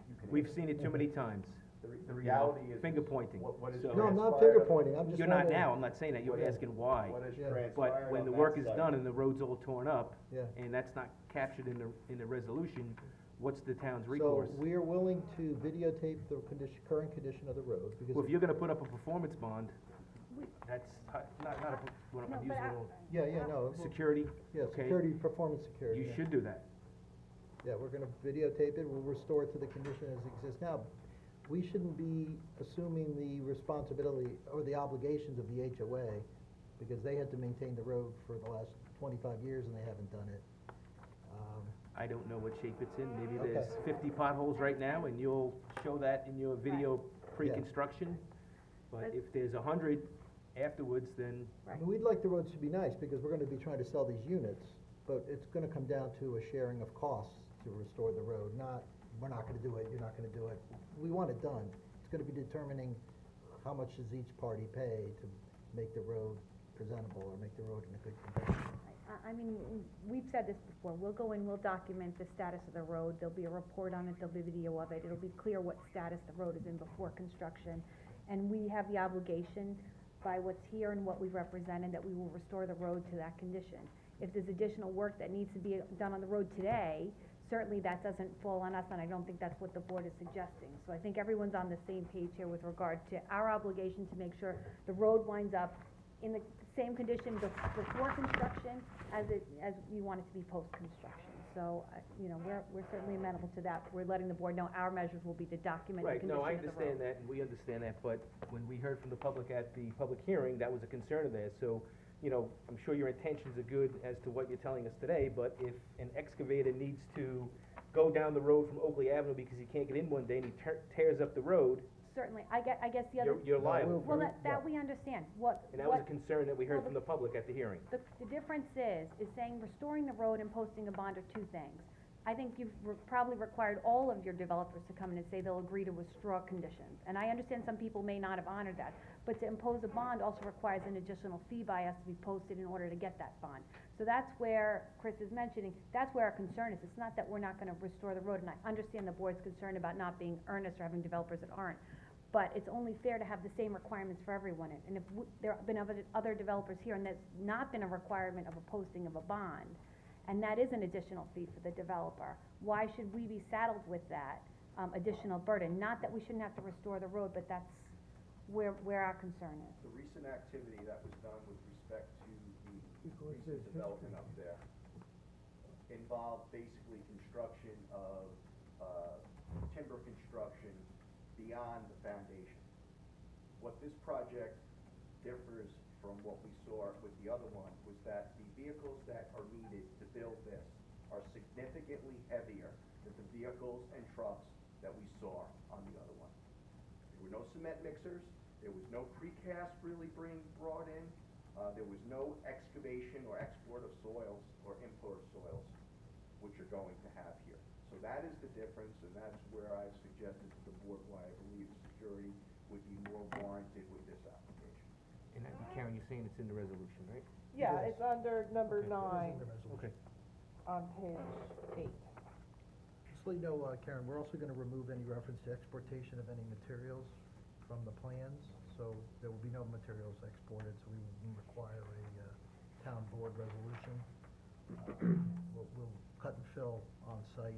you can. We've seen it too many times. The reality is. Finger pointing. What is So- No, I'm not transpired- finger pointing, I'm just You're not wondering- now, I'm not saying that, you're What is- asking why. What has Yeah. transpired But when on the that work is site- done and the road's all torn up, Yeah. and that's not captured in the resolution, what's the town's So recourse? we are willing to videotape the current condition of the road, because. Well, if you're gonna put up a performance bond, that's not a, what No, I'm but using I- all, Yeah, no. security, Yeah, okay? security, performance security. You yeah. should do that. Yeah, we're gonna videotape it, we'll restore it to the condition as it exists now. We shouldn't be assuming the responsibility or the obligations of the HOA, because they had to maintain the road for the last 25 years and they haven't done it. I don't know what shape it's in, maybe Okay. there's 50 potholes right now, and you'll show that in your video pre-construction. But But- if there's 100 afterwards, then, I mean, we'd like the roads to be nice, because we're gonna be trying to sell these units, but it's gonna come down to a sharing of costs to restore the road, not, we're not gonna do it, you're not gonna do it. We want it done. It's gonna be determining how much does each party pay to make the road presentable, or make the road in a good condition. I mean, we've said this before, we'll go in, we'll document the status of the road, there'll be a report on it, there'll be video of it, it'll be clear what status the road is in before construction. And we have the obligation, by what's here and what we've represented, that we will restore the road to that condition. If there's additional work that needs to be done on the road today, certainly that doesn't fall on us, and I don't think that's what the board is suggesting. So I think everyone's on the same page here with regard to our obligation to make sure the road winds up in the same condition before construction as we want it to be post-construction. So, you know, we're certainly amenable to that. We're letting the board know our measures will be to document the right, condition no, I of the road. understand that, and we understand that, but when we heard from the public at the public hearing, that was a concern of theirs, so, you know, I'm sure your intentions are good as to what you're telling us today, but if an excavator needs to go down the road from Oakley Avenue because he can't get in one day and he tears up the road, Certainly, I guess the other. you're liable. Well, that we understand. And that was a concern that we heard well, from the public at the hearing. The difference is saying restoring the road and posting a bond are two things. I think you've probably required all of your developers to come in and say they'll agree to withdraw conditions. And I understand some people may not have honored that, but to impose a bond also requires an additional fee by us to be posted in order to get that bond. So that's where Chris is mentioning, that's where our concern is. It's not that we're not gonna restore the road, and I understand the board's concerned about not being earnest or having developers that aren't. But it's only fair to have the same requirements for everyone. And if there have been other developers here, and that's not been a requirement of a posting of a bond, and that is an additional fee for the developer, why should we be saddled with that, additional burden? Not that we shouldn't have to restore the road, but that's where our concern is. The recent activity that was done with respect to the recent development up there involved basically construction of, timber construction beyond the foundation. What this project differs from what we saw with the other one was that the vehicles that are needed to build this are significantly heavier than the vehicles and trucks that we saw on the other one. There were no cement mixers, there was no precast really being brought in, there was no excavation or export of soils or import of soils, which you're going to have here. So that is the difference, and that's where I suggested to the board why I believe security would be more warranted with this application. And Karen, you're saying it's in the resolution, right? Yeah, it's under number 9 Okay. on page 8. Just so you know, Karen, we're also gonna remove any reference to exportation of any materials from the plans, so there will be no materials exported, so we wouldn't require a, town board resolution. We'll cut and fill on site.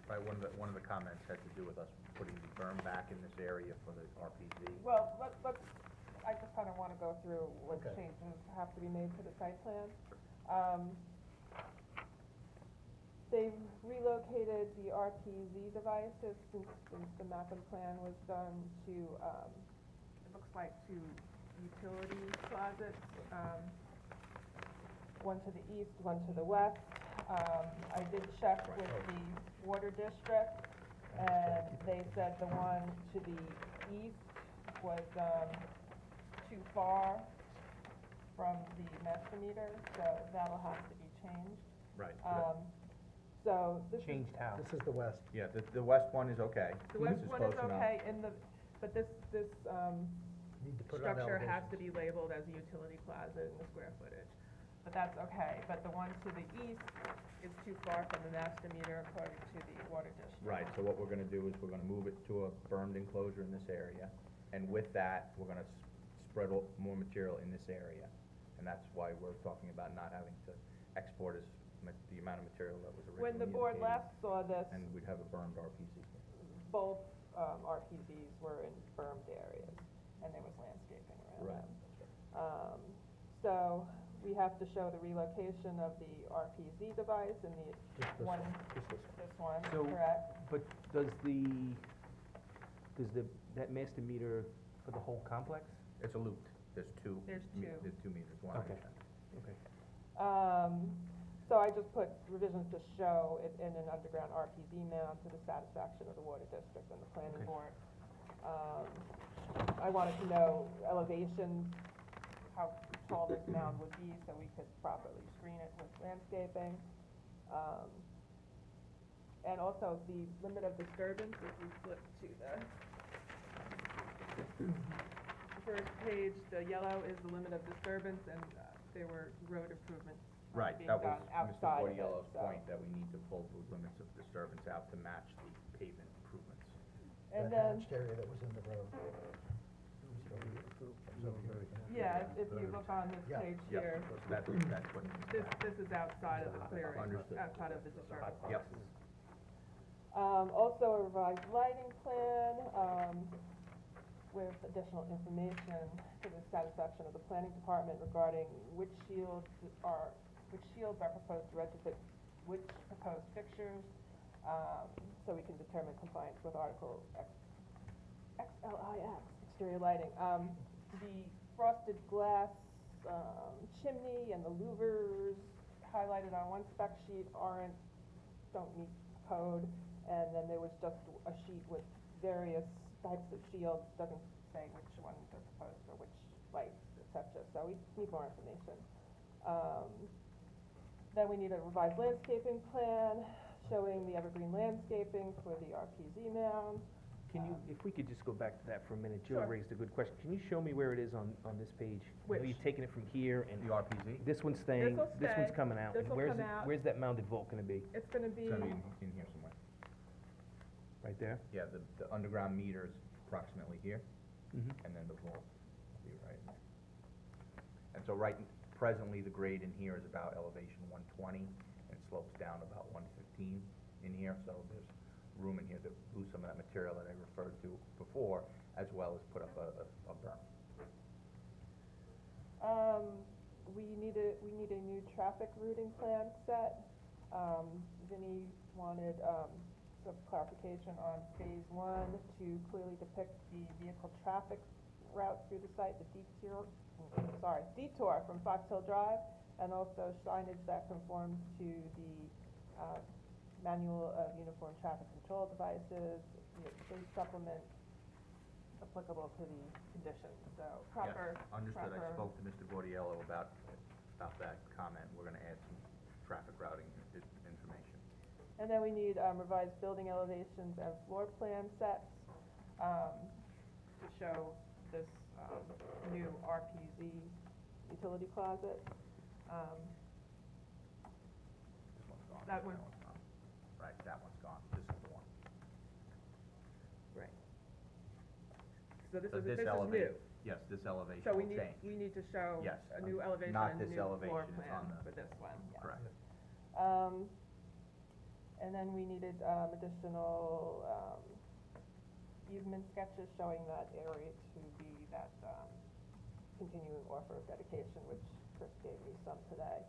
Right, one of the comments had to do with us putting the berm back in this area for the RPZ. Well, let's, I just kinda wanna go through what Okay. changes have to be made to the site plan. They've relocated the RPZ devices since the mapping plan was done to, it looks like to utility closets, one to the east, one to the west. I did check with the water district, and they said the one to the east was, too far from the master meter, so that'll have to be changed. Right. So this is, Changed how? This is the west. Yeah, the west one is okay. the This west one is close enough. okay, but this, Need to put it on structure has elevations. to be labeled as a utility closet in the square footage. But that's okay, but the one to the east is too far from the master meter according to the water district. Right, so what we're gonna do is we're gonna move it to a bermed enclosure in this area, and with that, we're gonna spread more material in this area. And that's why we're talking about not having to export the amount of material that was originally When the board indicated, last saw this, and we'd have a bermed RPZ. both, RPZs were in bermed areas, and there was landscaping around Right. them. So, we have to show the relocation of the RPZ device and the Just this one, one. this one, So- correct? But does that master meter for the whole complex? It's a looped, there's two. There's two. There's 2 meters, one at a Okay. time. Okay. So I just put revisions to show it in an underground RPZ mound to the satisfaction of the water district and the planning Okay. board. I wanted to know elevations, how tall this mound would be, so we could properly screen it with landscaping. And also the limit of disturbance, if you flip to the first page, the yellow is the limit of disturbance, and there were road improvements Right, being that was done Mr. outside of it, Bordiello's so. point, that we need to pull those limits of disturbance out to match the pavement improvements. And That then, hatched area that was in the road. yeah, if you look on this Yeah. page Yep, here, that's what. this is outside of the clearing, Understood. outside of the disturbance. Yep. Also a revised lighting plan, with additional information to the satisfaction of the planning department regarding which shields are proposed to retrofit which proposed fixtures, so we can determine compliance with Article XLIX, exterior lighting. The frosted glass, chimney and the louvers highlighted on one spec sheet don't meet code. And then there was just a sheet with various types of shields, doesn't say which ones are proposed for which lights, et cetera, so we need more information. Then we need a revised landscaping plan showing the evergreen landscaping for the RPZ mound. Can you, if we could just go back to that for a minute, Joe Sure. raised a good question. Can you show me where it is on this page? I know Which? you've taken it from here and The RPZ? this one's staying, This'll this one's stay, coming out. and this'll where's come it- out. Where's that mounted vault gonna be? It's gonna be, It's gonna be in here somewhere. Right there? Yeah, the underground meter is approximately here, Mm-hmm. and then the vault will be right there. And so presently, the grade in here is about elevation 120, and slopes down about 115 in here, so there's room in here to lose some of that material that I referred to before, as well as put up a berm. we need a new traffic routing plan set. Vinnie wanted, some clarification on phase one to clearly depict the vehicle traffic route through the site, the detour from Fox Hill Drive, and also signage that conforms to the, manual of uniform traffic control devices, the supplement applicable to the conditions, so proper, Yes, understood. I proper- spoke to Mr. Gordiello about that comment. We're gonna add some traffic routing information. And then we need, revised building elevations and floor plan sets, to show this, new RPZ utility closet. This one's gone. That one. one's gone. Right, that one's gone. This is the one. Right. So this So is new. Yes, this elevation So will we change. need to show Yes, a new elevation not and this new floor elevation, it's plan on the- for this one, yes. Correct. And then we needed, additional, easement sketches showing that area to be that, continuing offer of dedication, which Chris gave me some today,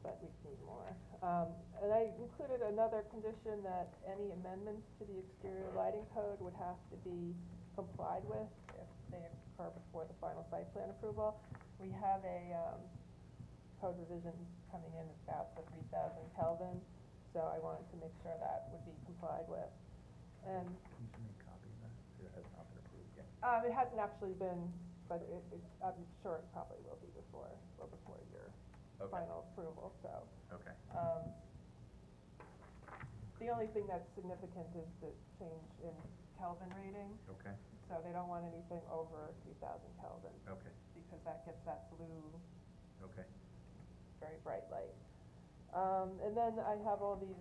but we need more. And I included another condition that any amendments to the exterior lighting code would have to be complied with if they occur before the final site plan approval. We have a, code revision coming in about the 3,000 Kelvin, so I wanted to make sure that would be complied with. And, Can you send me a copy of that? It has not been approved yet. it hasn't actually been, but I'm sure it probably will be before your Okay. final approval, so. Okay. The only thing that's significant is the change in Kelvin rating, Okay, so they don't want anything over 3,000 Kelvin, okay, because that gets that blue, okay. very bright light. And then I have all these,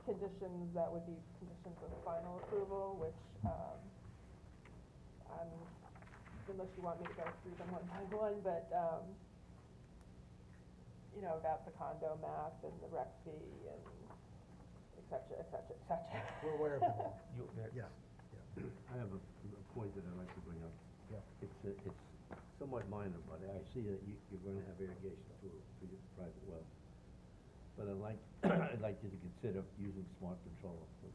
conditions that would be conditions of final approval, which, unless you want me to go through them one by one, but, you know, about the condo map and the rec fee and et cetera, et cetera, et cetera. We're aware of it all. Yeah. I have a point that I'd like to bring up. Yeah. It's somewhat minor, but I see that you're gonna have irrigation through your private well. But I'd like you to consider using smart control for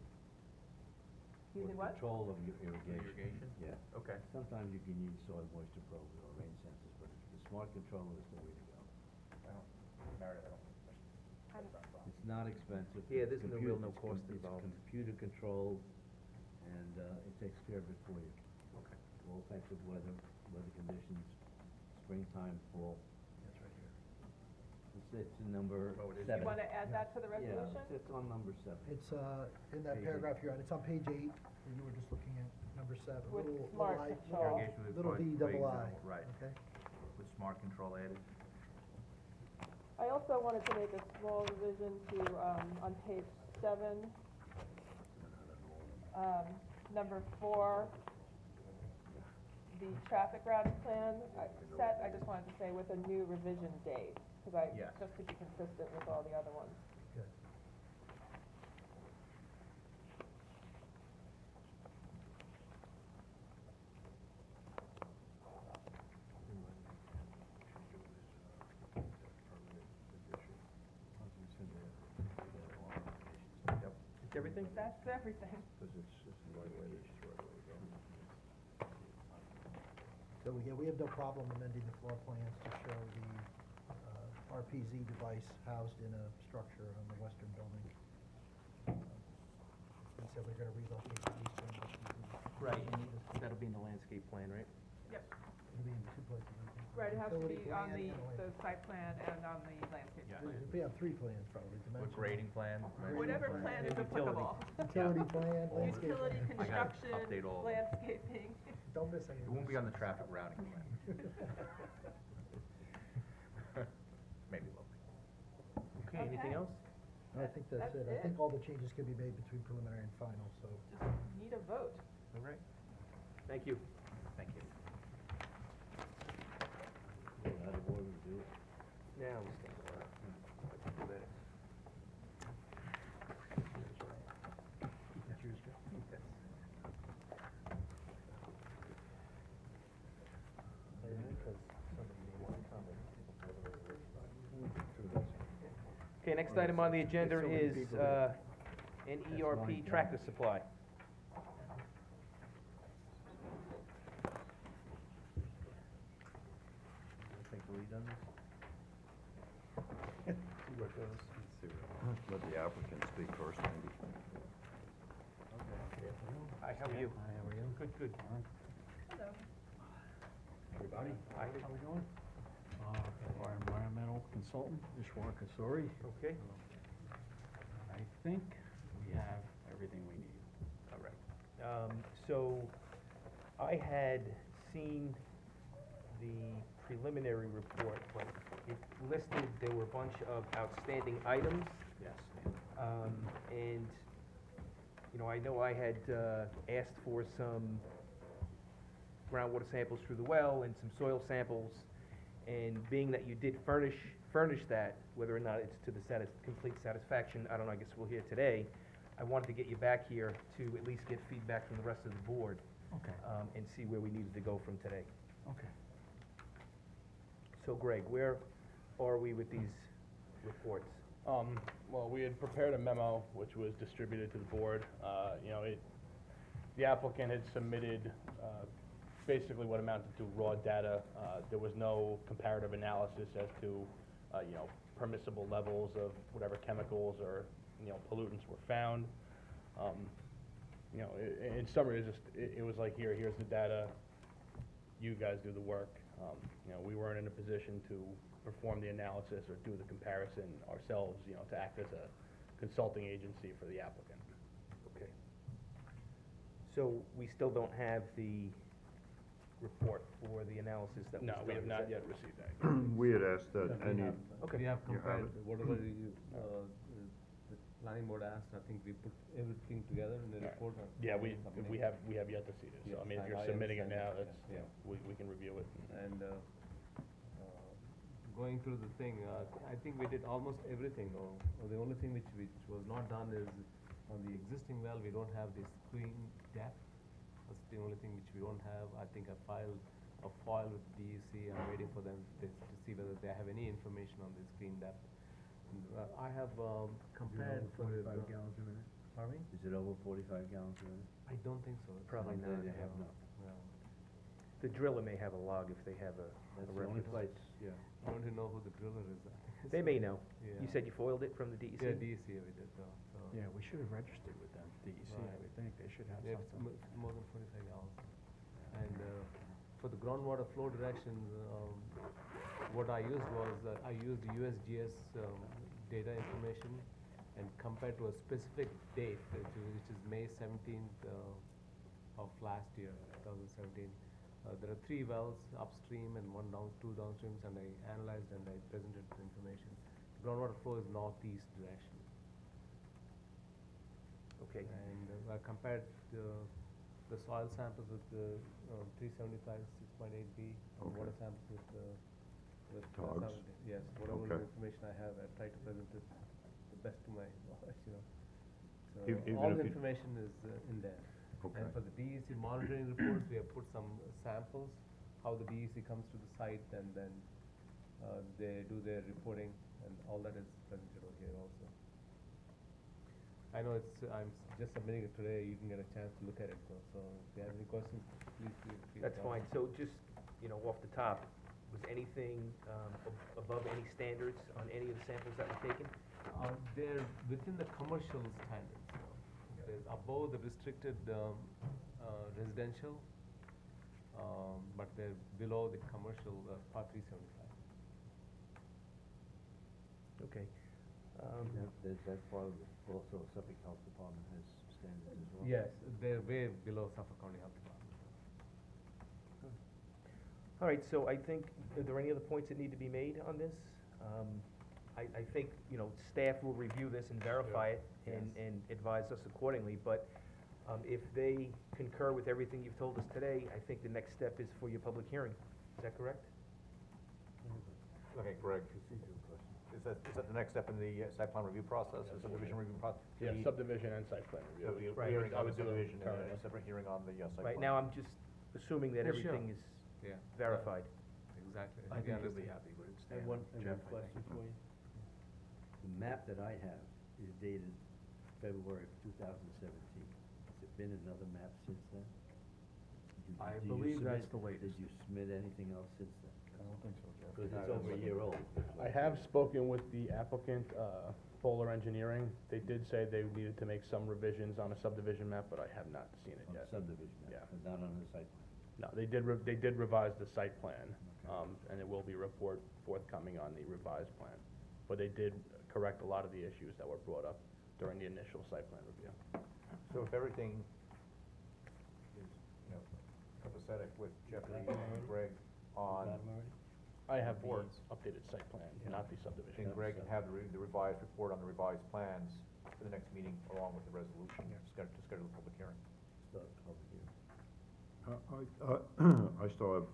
Using what? control of your irrigation. Irrigation? Yeah. Okay. Sometimes you can use soil moisture probes or rain sensors, but the smart controller is the way to go. Meredith, I don't. It's not expensive. Yeah, It's there's no computer- real it's cost com- involved. It's computer controlled, and, it takes care of it for you. Okay. All types of weather conditions, springtime, fall. That's right here. It's in number Oh, it is. seven. You wanna add that to the Yeah, resolution? it's on number seven. It's, in that Page paragraph you're on, it's on page 8, and you were just looking at number 7. With Little smart I- control. Irrigation with Little twigs D double and I. all, right. Okay? With smart control added. I also wanted to make a small revision to, on page 7, number 4, the traffic routing plan, I just wanted to say with a new revision date, because Yes. just to be consistent with all the other ones. Good. It's everything? That's everything. So, yeah, we have no problem amending the floor plans to show the, RPZ device housed in a structure on the western building. And said we're gonna relocate the eastern, Right, and that'll be in the landscape plan, right? Yep, it'll be in 2 places. I think. right, it has to Utility be on plan the, and a the site plan and on the landscape Yeah. plan. It'll be on 3 plans probably, With dimensional. grading plan. Whatever plan is And utility. applicable. Utility plan, landscape Utility, plan. I gotta construction, update all of them. landscaping. Don't miss any. It won't be on the traffic routing plan. Maybe a little bit. Okay, anything Okay. else? I think that's it. I think all the changes can be made between preliminary and final, so. Just need a vote. All right. Thank you. Thank you. How the board would do it. Now, we'll start. Do that. That's yours, Joe? Yes. Okay, next item on the agenda is, an ERP tractor supply. Think we done this? See what goes. Let the applicant speak first, maybe. Hi, how are you? Hi, how are you? Good, good. Hello. Everybody, how we doing? Our environmental consultant, Ishwar Kasuri. Okay, I think we have everything we need. all right. So, I had seen the preliminary report, but it listed there were a bunch of outstanding items. Yes. And, you know, I know I had, asked for some groundwater samples through the well and some soil samples. And being that you did furnish that, whether or not it's to the complete satisfaction, I don't know, I guess we'll hear today. I wanted to get you back here to at least get feedback from the rest of the board, Okay, and see where we needed to go from today. okay. So Greg, where are we with these reports? Well, we had prepared a memo which was distributed to the board. You know, the applicant had submitted, basically what amounted to raw data. There was no comparative analysis as to, you know, permissible levels of whatever chemicals or, you know, pollutants were found. You know, in summary, it was like, here's the data, you guys do the work. You know, we weren't in a position to perform the analysis or do the comparison ourselves, you know, to act as a consulting agency for the applicant. Okay. So we still don't have the report for the analysis that was No, done? we have is not that- yet received that. We had asked that any, Okay. We have You have compared, it? whatever you, the planning board asked, I think we put everything together in the Right. report. Yeah, we have yet to see this, so I Yeah, mean, if I you're submitting it now, understand, that's, yeah. we can review it. And, going through the thing, I think we did almost everything, or the only thing which was not done is, on the existing well, we don't have the screen depth. That's the only thing which we don't have. I think I filed a file with DEC, I'm waiting for them to see whether they have any information on the screen depth. And, I have, compared for the. 45 gallons a minute? Pardon me? Is it over 45 gallons a minute? I don't think so. Probably Sounds like not. they have not. No. The driller may have a log if they have a That's the only reference. place, yeah. I want to know who the driller is. I think. They may know. Yeah. You said you foiled it from the DEC? Yeah, DEC we did, so. Yeah, we should have registered with them, DEC, I Right. would think, they should have Yeah, it's something. more than 25 gallons. And for the groundwater flow direction, what I used was, I used USGS data information and compared to a specific date, which is May 17th of last year, 2017. There are 3 wells upstream and 2 downstreams, and I analyzed and I presented the information. Groundwater flow is northeast direction. Okay. And I compared the soil samples with the 375, 6.8B, and water samples with Togs? 70. Yes, whatever Okay. information I have, I try to present it the best to my knowledge, you know. So Even all the if you- information is in there. Okay. And for the DEC monitoring reports, we have put some samples, how the DEC comes to the site, and then they do their reporting, and all that is presented over here also. I know I'm just submitting it today, you can get a chance to look at it, so if you have any questions, please feel free to That's ask. fine, so just, off the top, was anything, above any standards on any of the samples that were taken? They're within the commercial standards, there's above the restricted residential, but they're below the commercial part 375. Okay. That's part of, also Suffolk Health Department has standards as well. Yes, they're way below Suffolk County Health Department. All right, so I think, are there any other points that need to be made on this? I think, staff will review this and verify it and advise us accordingly, but if they concur with everything you've told us today, I think the next step is for your public hearing. Is that correct? Okay, Greg, is that the next step in the site plan review process, the subdivision review process? Yeah, subdivision and site plan review. Right. Hearing on the I would do subdivision and currently. a separate hearing on the site plan. Right, now I'm just assuming that Yeah, sure. everything is Yeah. verified. Exactly. I think you'll understand. be happy with it, I Stan. have one Jeff, I question think. for you. The map that I have is dated February of 2017. Has there been another map since then? I Did you believe that's submit- the latest. Did you submit anything else since then? I don't think so, Jeff. Because it's over a year old. I have spoken with the applicant, Polar Engineering. They did say they needed to make some revisions on a subdivision map, but I have not seen it On yet. subdivision map, Yeah. but not on the site plan. No, they did revise the site plan, and it will be forthcoming on the revised plan. But they did correct a lot of the issues that were brought up during the initial site plan review. So if everything is, copacetic with Jeffrey and Greg on, Got 'em already? I have the Reports. updated site plan, not the subdivision. then Greg can have the revised report on the revised plans for the next meeting along with the resolution, to schedule a public hearing. Start the public hearing. I still have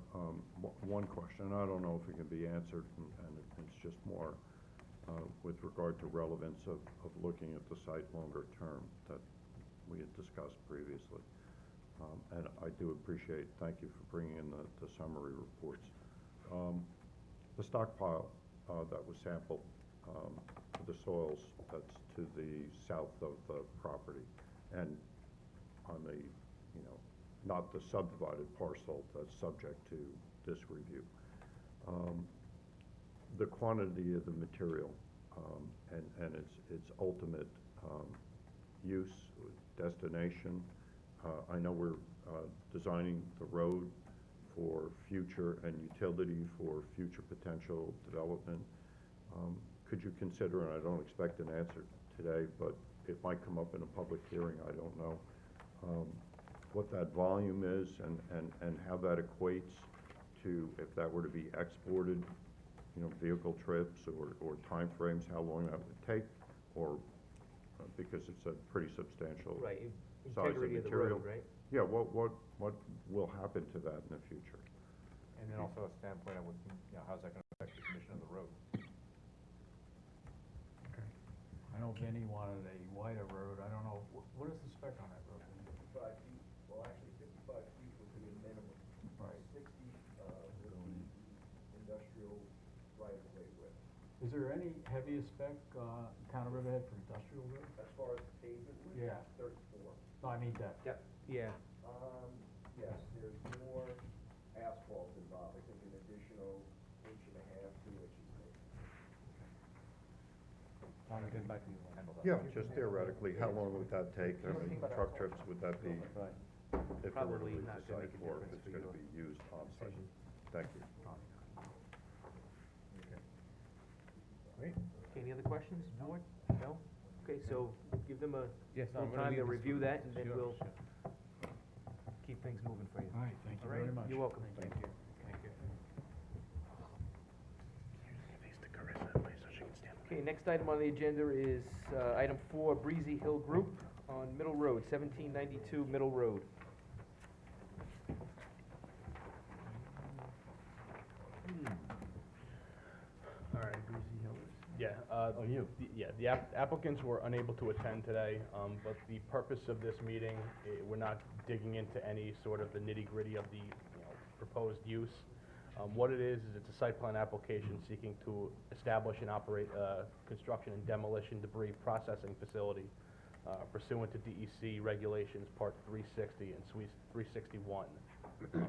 one question, I don't know if it can be answered, and it's just more with regard to relevance of looking at the site longer term that we had discussed previously. And I do appreciate, thank you for bringing in the summary reports. The stockpile that was sampled, the soils that's to the south of the property, and on the, not the subdivided parcel that's subject to this review. The quantity of the material, and its ultimate use, destination. I know we're designing the road for future and utility for future potential development. Could you consider, and I don't expect an answer today, but it might come up in a public hearing, I don't know, what that volume is and how that equates to, if that were to be exported, vehicle trips or timeframes, how long that would take, or, because it's a pretty substantial Right, size of integrity of the material. road, right? Yeah, what will happen to that in the future? And then also a standpoint of, how's that gonna affect the condition of the road? I know Vinnie wanted a wider road, I don't know, what is the spec on that road? 55 feet, well, actually 55 feet would be a minimum. Right. 60 would be industrial right-of-way width. Is there any heaviest spec, town of Riverhead for industrial road? As far as pavement width, Yeah. 34. No, I mean depth. Yeah. Yes, there's more asphalt involved, I think an additional 1.5 to 2 inches maybe. I'll get back to you. Yeah, just theoretically, how long would that take? How many truck trips would that be? If it were to Probably leave not the gonna site, make a or if difference it's for gonna your be used on site? Thank you. Okay, any other questions, board? No? Okay, so give them a Yes, little I'm gonna time to leave this review for- that, and then sure, we'll sure. keep things moving for you. All right, thank you All right? very much. You're welcome. Thank you, thank you. Okay, next item on the agenda is, item 4, Breezy Hill Group on Middle Road, 1792 Middle Road. All right, Breezy Hill is. Yeah, the applicants were unable to attend today, but the purpose of this meeting, we're not digging into any sort of the nitty-gritty of the, proposed use. What it is it's a site plan application seeking to establish and operate a construction and demolition debris processing facility pursuant to DEC regulations, part 360 and 361.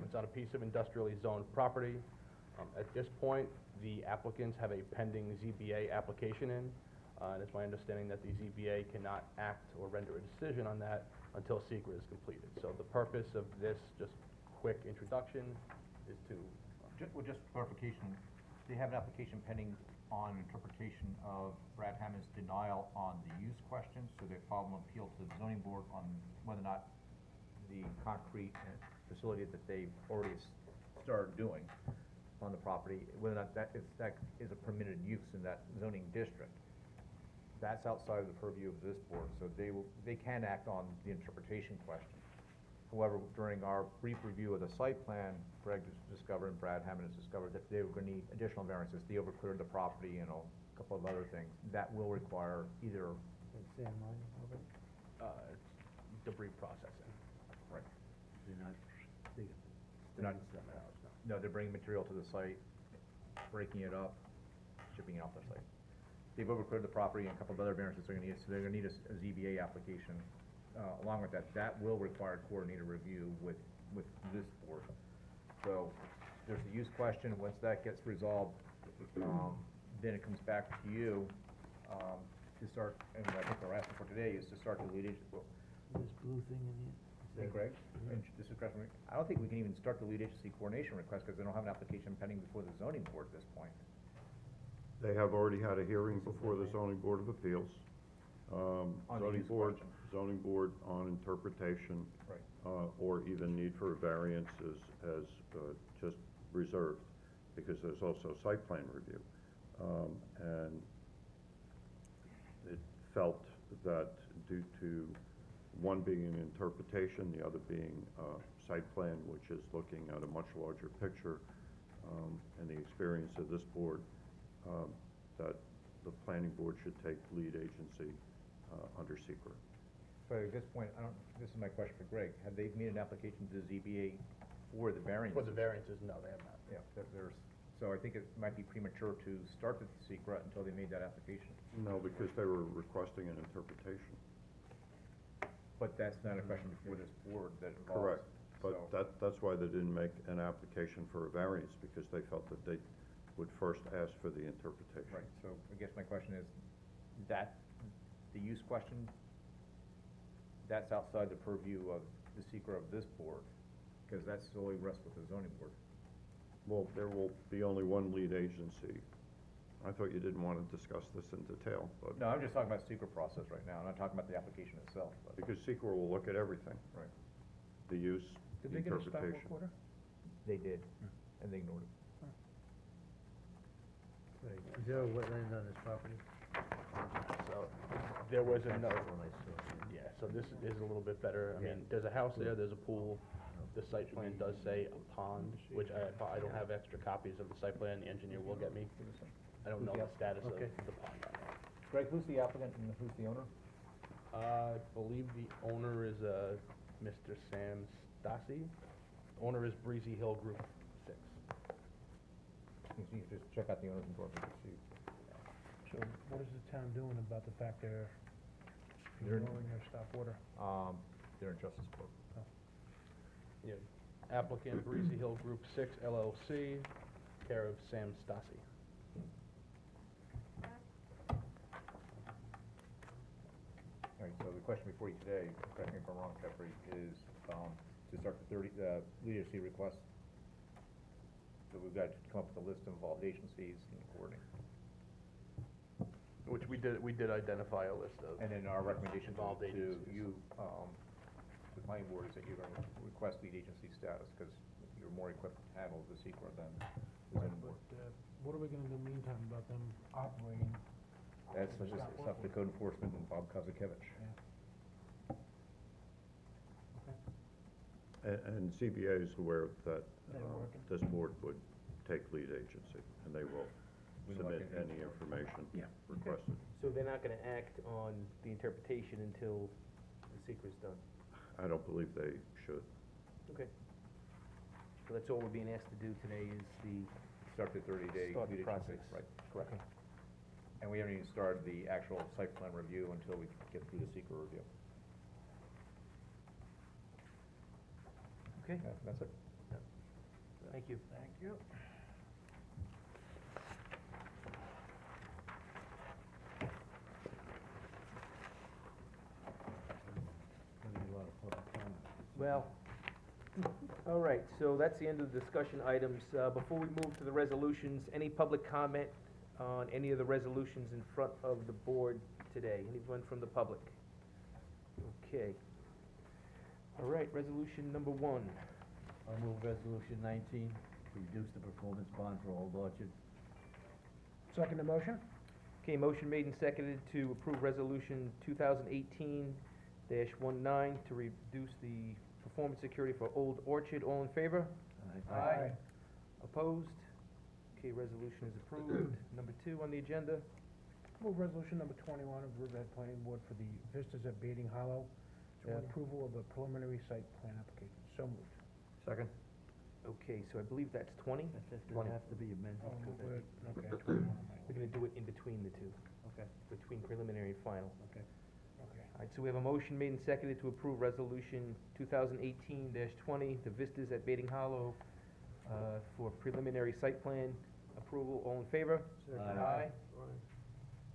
It's on a piece of industrially zoned property. At this point, the applicants have a pending ZBA application in, and it's my understanding that the ZBA cannot act or render a decision on that until SECR is completed. So the purpose of this, just quick introduction, is to, Just clarification, they have an application pending on interpretation of Brad Hammond's denial on the use question, so they filed an appeal to the zoning board on whether or not the concrete facility that they've already started doing on the property, whether or not that is a permitted use in that zoning district. That's outside of the purview of this board, so they can act on the interpretation question. However, during our brief review of the site plan, Greg has discovered and Brad Hammond has discovered that they were gonna need additional variances. They overcleared the property and a couple of other things. That will require either, Sand mine, over. debris processing. right, They're not digging. They're not- Stuff out, no. no, they're bringing material to the site, breaking it up, shipping it off the site. They've overcleared the property and a couple of other variances they're gonna need, so they're gonna need a ZBA application. Along with that will require coordinated review with this board. So, there's a use question, once that gets resolved, then it comes back to you, to start, and I think we're asking for today is to start the lead agency. This blue thing in here. Hey, Greg, and this is Greg, I don't think we can even start the lead agency coordination request, because they don't have an application pending before the zoning board at this point. They have already had a hearing before the zoning board of appeals. On the use question. Zoning board on interpretation. Right. Or even need for a variance as just reserved, because there's also site plan review. And it felt that due to one being an interpretation, the other being site plan, which is looking at a much larger picture, and the experience of this board, that the planning board should take lead agency under SECR. But at this point, this is my question for Greg, have they made an application to the ZBA for the variances? For the variances, no, they have not. Yeah, so I think it might be premature to start the SECR until they made that application. No, because they were requesting an interpretation. But that's not a question before this board that involves. Correct, but so- that's why they didn't make an application for a variance, because they felt that they would first ask for the interpretation. Right, so I guess my question is, that, the use question, that's outside the purview of the SECR of this board, because that solely rests with the zoning board. Well, there will be only one lead agency. I thought you didn't want to discuss this in detail, but, No, I'm just talking about SECR process right now, I'm not talking about the application itself, but. because SECR will look at everything, Right. the use, Did the they get a stop interpretation. work order? They did, and they ignored it. Right, is there a wetland on this property? So, there was a That's note, the one I saw, yeah. yeah, so this is a little bit better. I mean, there's a house there, there's a pool. The site plan does say a pond, which I don't have extra copies of the site plan, the engineer will get me. I don't know the status of Okay. the pond on that. Greg, who's the applicant and who's the owner? I believe the owner is, Mr. Sam Stassi. Owner is Breezy Hill Group 6. You can just check out the owner's endorsement to see. So what is the town doing about the fact they're They're- ignoring their stop order? They're in justice court. Yeah, applicant Breezy Hill Group 6 LLC, care of Sam Stasi. All right, so the question before you today, correct me if I'm wrong, Jeffrey, is, to start the lead agency request. So we've got to come up with a list of involved agencies and coordinate. Which we did identify a list of. And then our recommendation Involved to agencies. you, the planning board, is that you're gonna request lead agency status, because you're more equipped to handle the secret than the zoning board. But, what are we gonna do in the meantime about them operating? That's Stop just working. up to code enforcement and Bob Kozakevich. And CBA is aware that, They're working. this board would take lead agency, and they will We don't like submit it. any information Yeah. requested. So they're not gonna act on the interpretation until the secret's done? I don't believe they should. Okay. So that's all we're being asked to do today is Start the 30-day Start the lead agency. process. Right, correct. And we haven't even started the actual site plan review until we get through the secret review. Okay, Yeah, that's it. thank you. Thank you. Gonna be a lot of public comment. Well, all right, so that's the end of the discussion items. Before we move to the resolutions, any public comment on any of the resolutions in front of the board today? Anyone from the public? Okay. All right, resolution number 1. I'll move resolution 19, to reduce the performance bond for Old Orchard. Second the motion? Okay, motion made and seconded to approve resolution 2018-19 to reduce the performance security for Old Orchard. All in favor? Aye. Opposed? Okay, resolution is approved. Number 2 on the agenda. Move resolution number 21 of Riverhead Planning Board for the Vistas at Bating Hollow to Yeah. approval of a preliminary site plan application. So moved. Second? Okay, so I believe that's 20? That does 20. have to be amended. Oh, to we're- that. okay, 21. We're gonna do it in between the two, Okay, between preliminary and final. okay. Okay. All right, so we have a motion made and seconded to approve resolution 2018-20, the Vistas at Bating Hollow, for preliminary site plan approval. All in favor? Aye.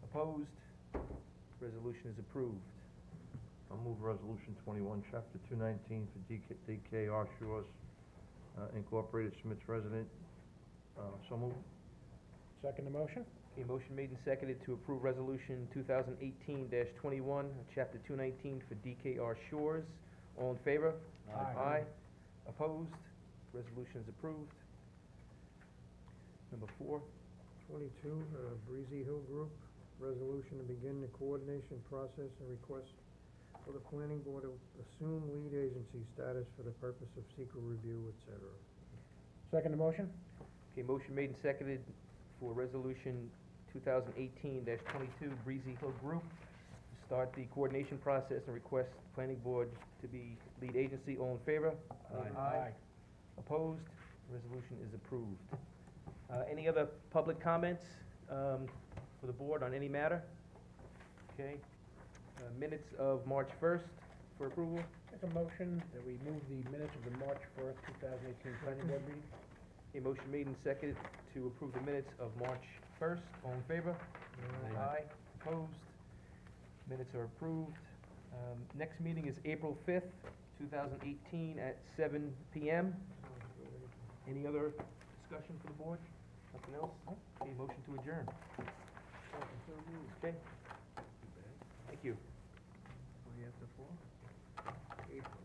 Opposed? Resolution is approved. I'll move resolution 21, chapter 219 for DKR Shores Incorporated, Smith's Resident. So moved. Second the motion? Okay, motion made and seconded to approve resolution 2018-21, chapter 219 for DKR Shores. All in favor? Aye. Opposed? Resolution is approved. Number 4. 22, Breezy Hill Group, resolution to begin the coordination process and request for the planning board to assume lead agency status for the purpose of secret review, et cetera. Second the motion? Okay, motion made and seconded for resolution 2018-22, Breezy Hill Group, to start the coordination process and request planning board to be lead agency. All in favor? Aye. Opposed? Resolution is approved. Any other public comments for the board on any matter? Okay. Minutes of March 1st for approval. Make a motion that we move the minutes of the March 1st, 2018 planning board meeting. A motion made and seconded to approve the minutes of March 1st. All in favor? Aye. Opposed? Minutes are approved. Next meeting is April 5th, 2018 at 7 PM. Any other discussion for the board? Nothing else? Okay, motion to adjourn. Okay. Thank you. What do you have to for? April.